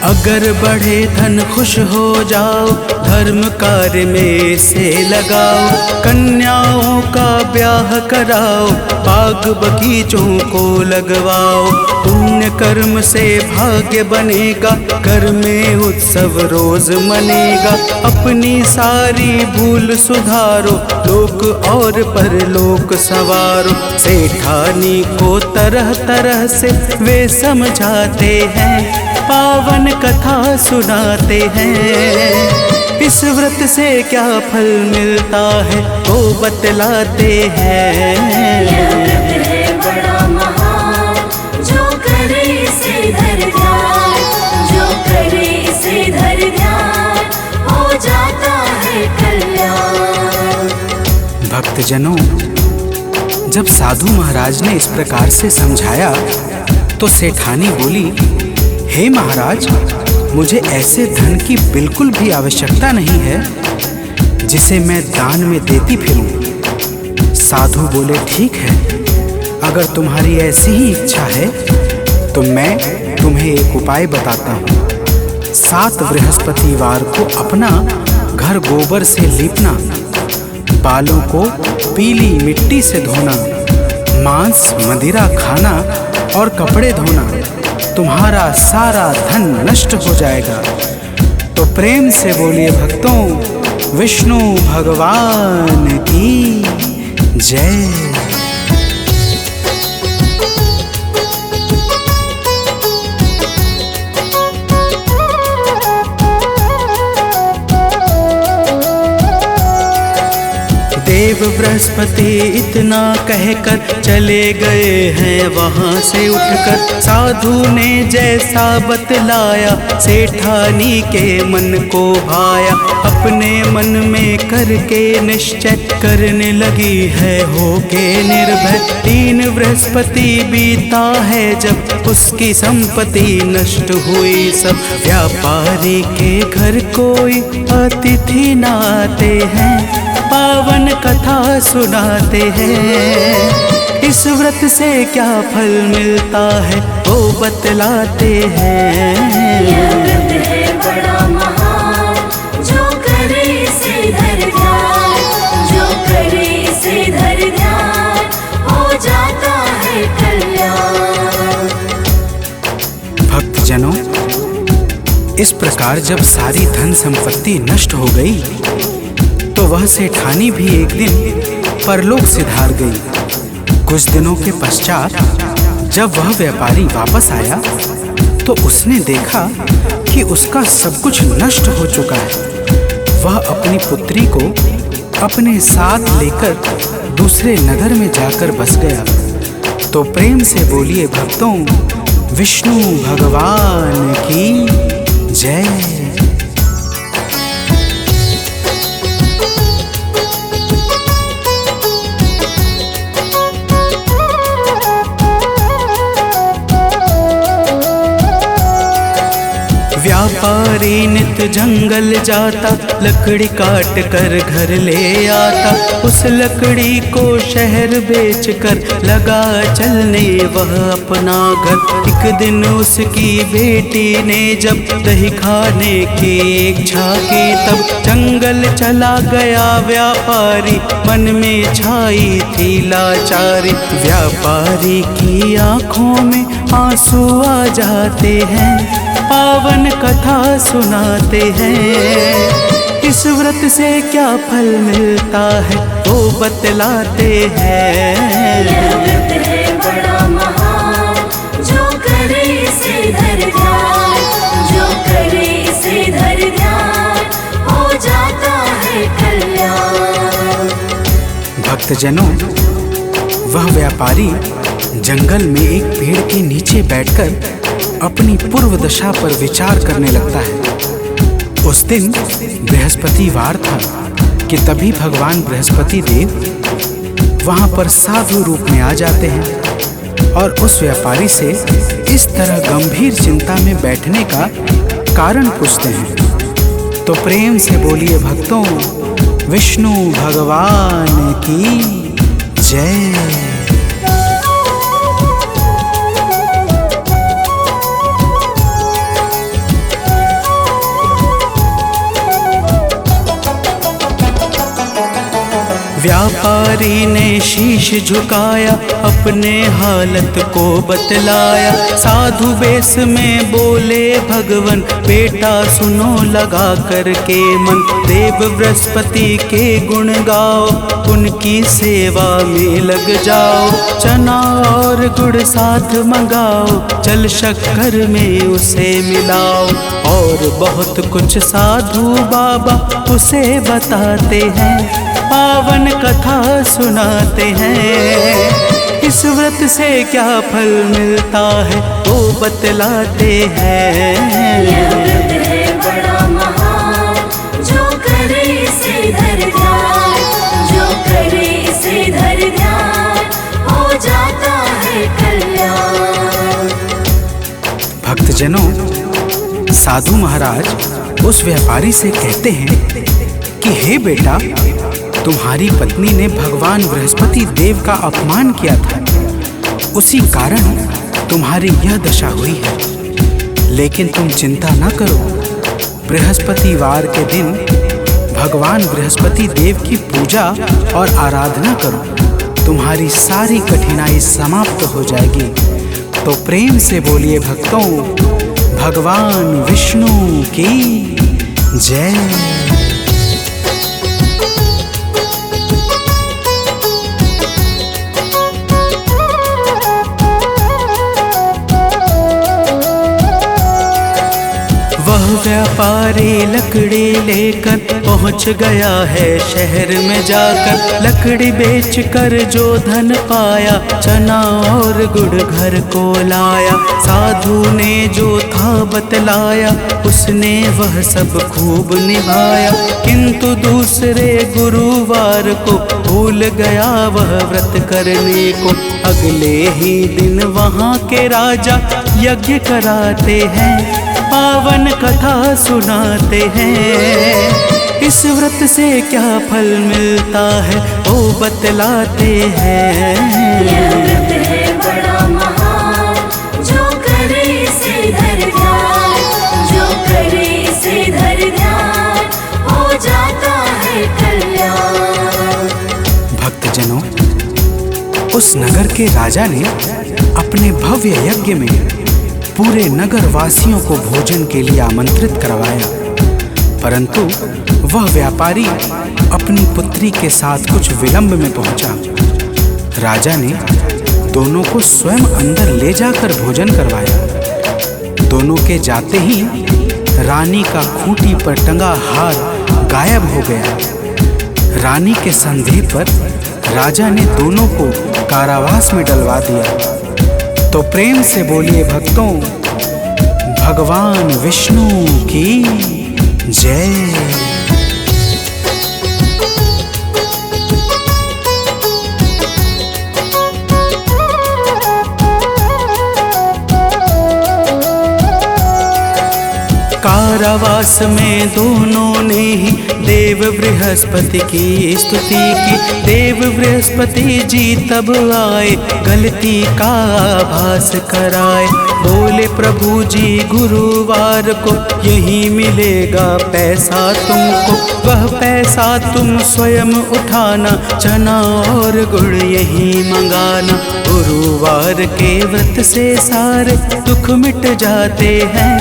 अगर बढ़े धन खुश हो जाओ, धर्म कार्य में से लगाओ, कन्याओं का ब्याह कराओ, बाग बगीचों को लगवाओ। पुण्य कर्म से भाग्य बनेगा, घर में उत्सव रोज मनेगा। अपनी सारी भूल सुधारो, लोक और परलोक सवारो। सेठानी को तरह तरह से वे समझाते हैं, पावन कथा सुनाते हैं। इस व्रत से क्या फल मिलता है वो बतलाते हैं। यह व्रत है बड़ा महान, जो करे इसे धर ध्यान, जो करे इसे धर ध्यान, हो जाता है कल्याण। भक्तजनों, जब साधु महाराज ने इस प्रकार से समझाया तो सेठानी बोली, हे महाराज, मुझे ऐसे धन की बिल्कुल भी आवश्यकता नहीं है जिसे मैं दान में देती फिरूं। साधु बोले, ठीक है, अगर तुम्हारी ऐसी ही इच्छा है तो मैं तुम्हें एक उपाय बताता हूँ। 7 बृहस्पतिवार को अपना घर गोबर से लीपना, बालों को पीली मिट्टी से धोना, मांस मदिरा खाना और कपड़े धोना, तुम्हारा सारा धन नष्ट हो जाएगा। तो प्रेम से बोलिए भक्तों, विष्णु भगवान की जय। देव बृहस्पति इतना कहकर चले गए हैं वहाँ से उठकर। साधु ने जैसा बतलाया, सेठानी के मन को भाया। अपने मन में करके निश्चय करने लगी है होके निर्भय। 3 बृहस्पति बीता है जब उसकी संपत्ति नष्ट हुई सब। व्यापारी के घर कोई अतिथि न आते हैं, पावन कथा सुनाते हैं। इस व्रत से क्या फल मिलता है वो बतलाते हैं। यह व्रत है बड़ा महान, जो करे इसे धर ध्यान, जो करे इसे धर ध्यान, हो जाता है कल्याण। भक्तजनों, इस प्रकार जब सारी धन संपत्ति नष्ट हो गई तो वह सेठानी भी एक दिन परलोक सिधार गई। कुछ दिनों के पश्चात जब वह व्यापारी वापस आया तो उसने देखा कि उसका सब कुछ नष्ट हो चुका है। वह अपनी पुत्री को अपने साथ लेकर दूसरे नगर में जाकर बस गया। तो प्रेम से बोलिए भक्तों, विष्णु भगवान की जय। व्यापारी नित जंगल जाता, लकड़ी काट कर घर ले आता। उस लकड़ी को शहर बेच कर लगा चलने वह अपना घर। एक दिन उसकी बेटी ने जब दही खाने की इच्छा की, तब जंगल चला गया व्यापारी, मन में छाई थी लाचारी। व्यापारी की आंखों में आंसू आ जाते हैं, पावन कथा सुनाते हैं। इस व्रत से क्या फल मिलता है वो बतलाते हैं। यह व्रत है बड़ा महान, जो करे इसे धर ध्यान, जो करे इसे धर ध्यान, हो जाता है कल्याण। भक्तजनों, वह व्यापारी जंगल में एक पेड़ के नीचे बैठकर अपनी पूर्व दशा पर विचार करने लगता है। उस दिन बृहस्पतिवार था कि तभी भगवान बृहस्पति देव वहां पर साधु रूप में आ जाते हैं और उस व्यापारी से इस तरह गंभीर चिंता में बैठने का कारण पूछते हैं। तो प्रेम से बोलिए भक्तों, विष्णु भगवान की जय। व्यापारी ने शीश झुकाया, अपने हालत को बतलाया। साधु वेश में बोले भगवन, बेटा सुनो लगा करके मन। देव बृहस्पति के गुण गाओ, उनकी सेवा में लग जाओ। चना और गुड़ साथ मंगाओ, जल शक्कर में उसे मिलाओ। और बहुत कुछ साधु बाबा उसे बताते हैं, पावन कथा सुनाते हैं। इस व्रत से क्या फल मिलता है वो बतलाते हैं। यह व्रत है बड़ा महान, जो करे इसे धर ध्यान, जो करे इसे धर ध्यान, हो जाता है कल्याण। भक्तजनों, साधु महाराज उस व्यापारी से कहते हैं कि हे बेटा, तुम्हारी पत्नी ने भगवान बृहस्पति देव का अपमान किया था, उसी कारण तुम्हारी यह दशा हुई है। लेकिन तुम चिंता न करो, बृहस्पतिवार के दिन भगवान बृहस्पति देव की पूजा और आराधना करो, तुम्हारी सारी कठिनाई समाप्त हो जाएगी। तो प्रेम से बोलिए भक्तों, भगवान विष्णु की जय। वह व्यापारी लकड़ी लेकर पहुंच गया है शहर में जाकर। लकड़ी बेचकर जो धन पाया, चना और गुड़ घर को लाया। साधु ने जो था बतलाया, उसने वह सब खूब निभाया। किंतु दूसरे गुरुवार को भूल गया वह व्रत करने को। अगले ही दिन वहाँ के राजा यज्ञ कराते हैं, पावन कथा सुनाते हैं। इस व्रत से क्या फल मिलता है वो बतलाते हैं। यह व्रत है बड़ा महान, जो करे इसे धर ध्यान, जो करे इसे धर ध्यान, हो जाता है कल्याण। भक्तजनों, उस नगर के राजा ने अपने भव्य यज्ञ में पूरे नगर वासियों को भोजन के लिए आमंत्रित करवाया, परंतु वह व्यापारी अपनी पुत्री के साथ कुछ विलंब में पहुंचा। राजा ने दोनों को स्वयं अंदर ले जाकर भोजन करवाया। दोनों के जाते ही रानी का खूंटी पर टंगा हार गायब हो गया। रानी के संदेह पर राजा ने दोनों को कारावास में डलवा दिया। तो प्रेम से बोलिए भक्तों, भगवान विष्णु की जय। कारावास में दोनों ने ही देव बृहस्पति की स्तुति की। देव बृहस्पति जी तब आए, गलती का आभास कराए। बोले प्रभु जी गुरुवार को यही मिलेगा पैसा तुमको, वह पैसा तुम स्वयं उठाना, चना और गुड़ यही मंगाना। गुरुवार के व्रत से सारे दुख मिट जाते हैं,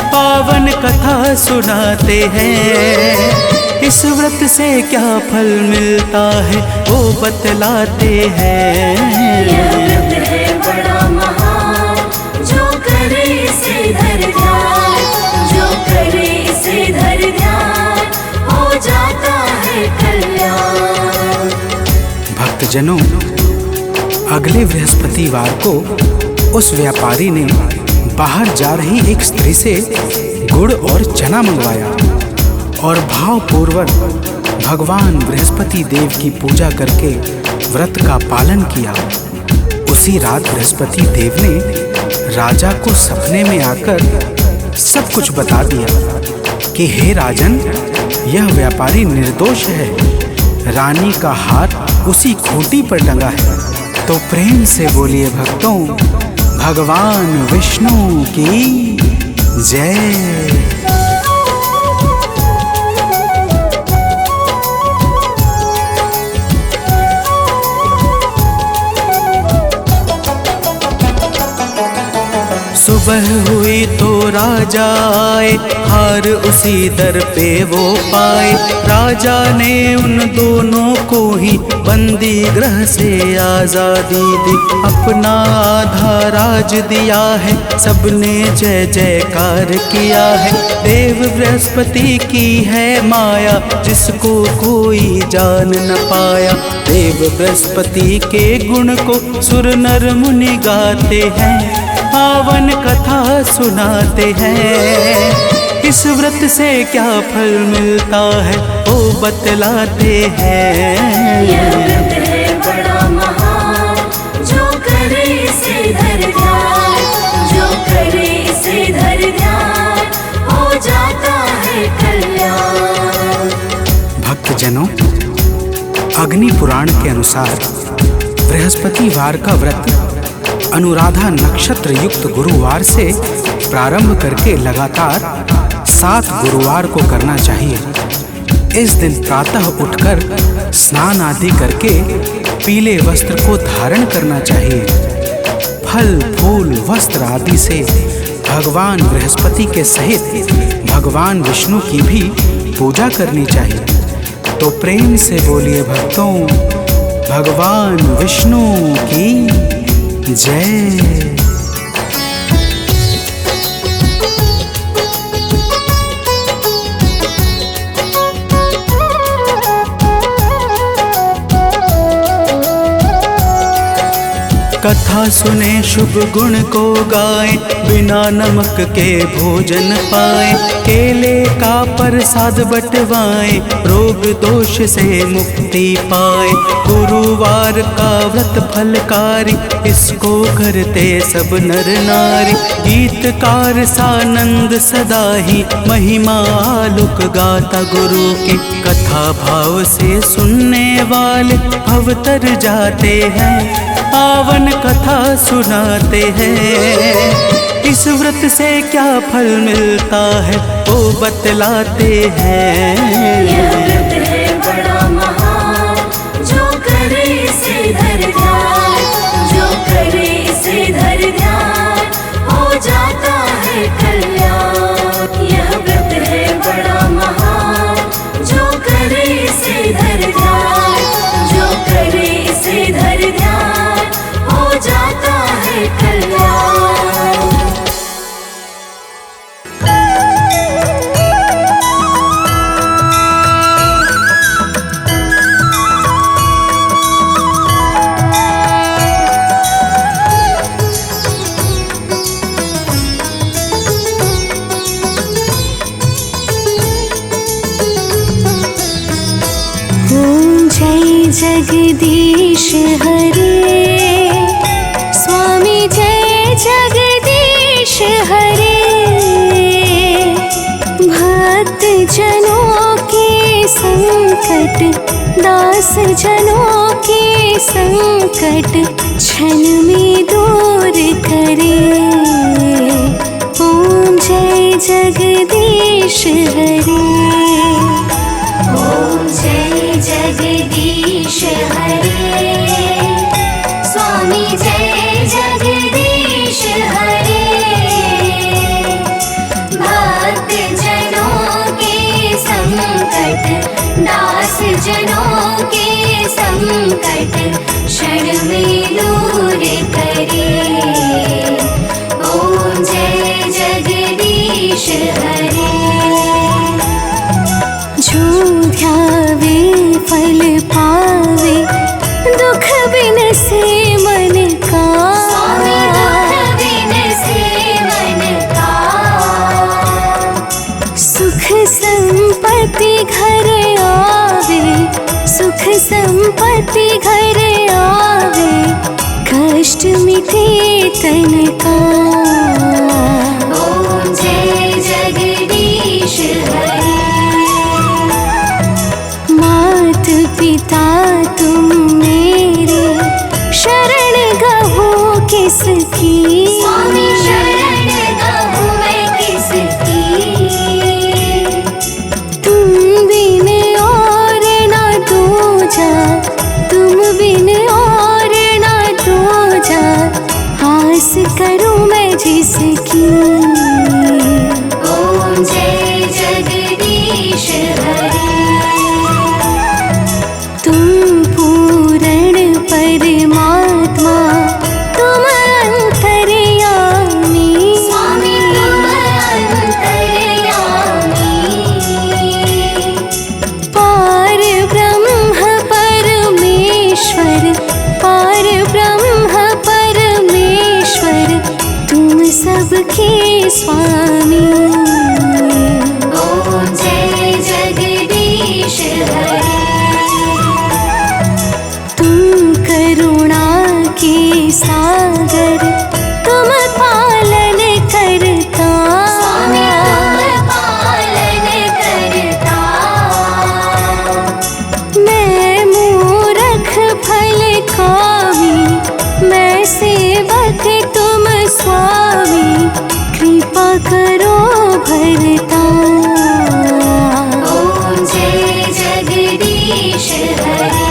पावन कथा सुनाते हैं। इस व्रत से क्या फल मिलता है वो बतलाते हैं। यह व्रत है बड़ा महान, जो करे इसे धर ध्यान, जो करे इसे धर ध्यान, हो जाता है कल्याण। भक्तजनों, अगले बृहस्पतिवार को उस व्यापारी ने बाहर जा रही एक स्त्री से गुड़ और चना मंगवाया और भावपूर्वक भगवान बृहस्पति देव की पूजा करके व्रत का पालन किया। उसी रात बृहस्पति देव ने राजा को सपने में आकर सब कुछ बता दिया कि हे राजन, यह व्यापारी निर्दोष है, रानी का हाथ उसी खूंटी पर टंगा है। तो प्रेम से बोलिए भक्तों, भगवान विष्णु की जय। सुबह हुई तो राजा आए, हार उसी दर पे वो पाए। राजा ने उन दोनों को ही बंदी गृह से आजादी दी, अपना आधा राज दिया है, सबने जय जयकार किया है। देव बृहस्पति की है माया, जिसको कोई जान न पाया। देव बृहस्पति के गुण को सुर नर मुनि गाते हैं, पावन कथा सुनाते हैं। इस व्रत से क्या फल मिलता है वो बतलाते हैं। यह व्रत है बड़ा महान, जो करे इसे धर ध्यान, जो करे इसे धर ध्यान, हो जाता है कल्याण। भक्तजनों, अग्नि पुराण के अनुसार बृहस्पतिवार का व्रत अनुराधा नक्षत्र युक्त गुरुवार से प्रारंभ करके लगातार 7 गुरुवार को करना चाहिए। इस दिन प्रातः उठकर स्नान आदि करके पीले वस्त्र को धारण करना चाहिए। फल फूल वस्त्र आदि से भगवान बृहस्पति के सहित भगवान विष्णु की भी पूजा करनी चाहिए। तो प्रेम से बोलिए भक्तों, भगवान विष्णु की जय। कथा सुने शुभ गुण को गाए, बिना नमक के भोजन पाए। केले का प्रसाद बटवाए, रोग दोष से मुक्ति पाए। गुरुवार का व्रत फलकारी, इसको करते सब नर नारी। गीतकार सानंद सदा ही, महिमा आलोक गाता गुरु की। कथा भाव से सुनने वाले भव तर जाते हैं, पावन कथा सुनाते हैं। इस व्रत से क्या फल मिलता है वो बतलाते हैं। यह व्रत है बड़ा महान, जो करे इसे धर ध्यान, जो करे इसे धर ध्यान, हो जाता है कल्याण। यह व्रत है बड़ा महान, जो करे इसे धर ध्यान, जो करे इसे धर ध्यान, हो जाता है कल्याण। जगदीश हरे, स्वामी जय जगदीश हरे। जनों के संकट, दास जनों के संकट क्षण में दूर करे। ओम जय जगदीश हरे। ओम जय जगदीश हरे। स्वामी जय जगदीश हरे। भक्त जनों के संकट, दास जनों के संकट क्षण में दूर करे। ओम जय जगदीश हरे। जो ध्यावे फल पावे, दुख बिन से मन का। स्वामी दुख बिन से मन का। सुख संपत्ति घर आवे, सुख संपत्ति घर आवे, कष्ट मिटे तन का। ओम जय जगदीश हरे। मात पिता तुम मेरे, शरण गहो किसकी। स्वामी शरण गहूँ मैं किसकी। तुम बिन और ना दूजा, तुम बिन और ना दूजा, आस करूं मैं जिसकी। ओम जय जगदीश हरे। तुम पूर्ण परमात्मा, तुम अंतर्यामी। स्वामी तुम अंतर्यामी। पार ब्रह्म परमेश्वर, पार ब्रह्म परमेश्वर, तुम सबके स्वामी। ओम जय जगदीश हरे। तुम करुणा के सागर, तुम पालन करता। स्वामी तुम पालन करता। मैं मूरख फल कामी, मैं सेवक तुम स्वामी, कृपा करो भरता। ओम जय जगदीश हरे।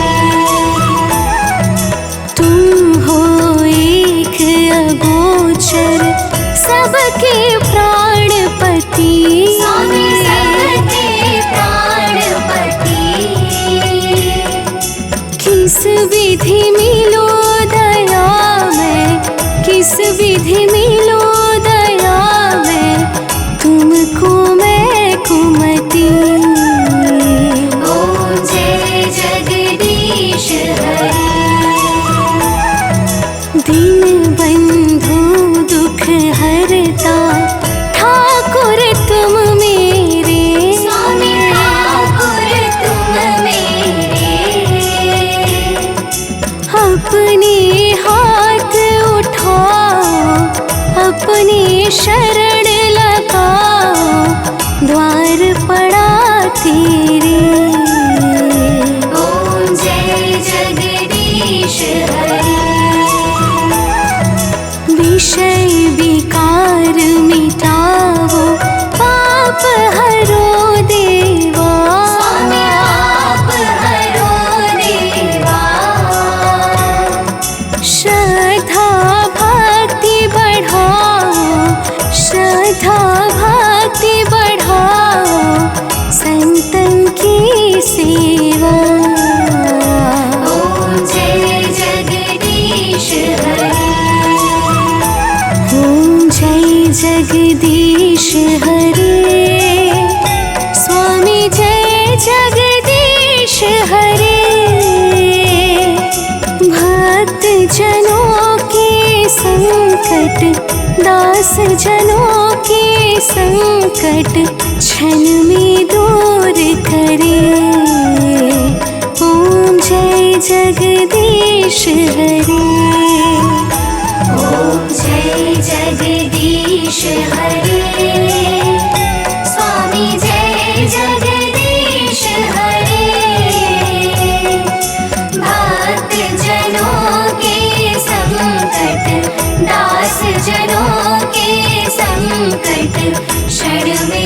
तुम हो एक अगोचर, सबके प्राणपति। स्वामी सबके प्राणपति। किस विधि मिलो दया में, किस विधि मिलो दया में, तुमको मैं कुमति। ओम जय जगदीश हरे। दीन बंधु दुख हरता, ठाकुर तुम मेरे। स्वामी ठाकुर तुम मेरे। अपने हाथ उठाओ, अपने शरण लगाओ, द्वार पड़ा तेरे। ओम जय जगदीश हरे। विषय विकार मिटाओ, पाप हरो देवा। स्वामी आप हरो देवा। श्रद्धा भक्ति बढ़ाओ, श्रद्धा भक्ति बढ़ाओ, संतन की सेवा। ओम जय जगदीश हरे। ओम जय जगदीश हरे। स्वामी जय जगदीश हरे। भक्त जनों के संकट, दास जनों के संकट क्षण में दूर करे। ओम जय जगदीश हरे। ओम जय जगदीश हरे। स्वामी जय जय संकट क्षण में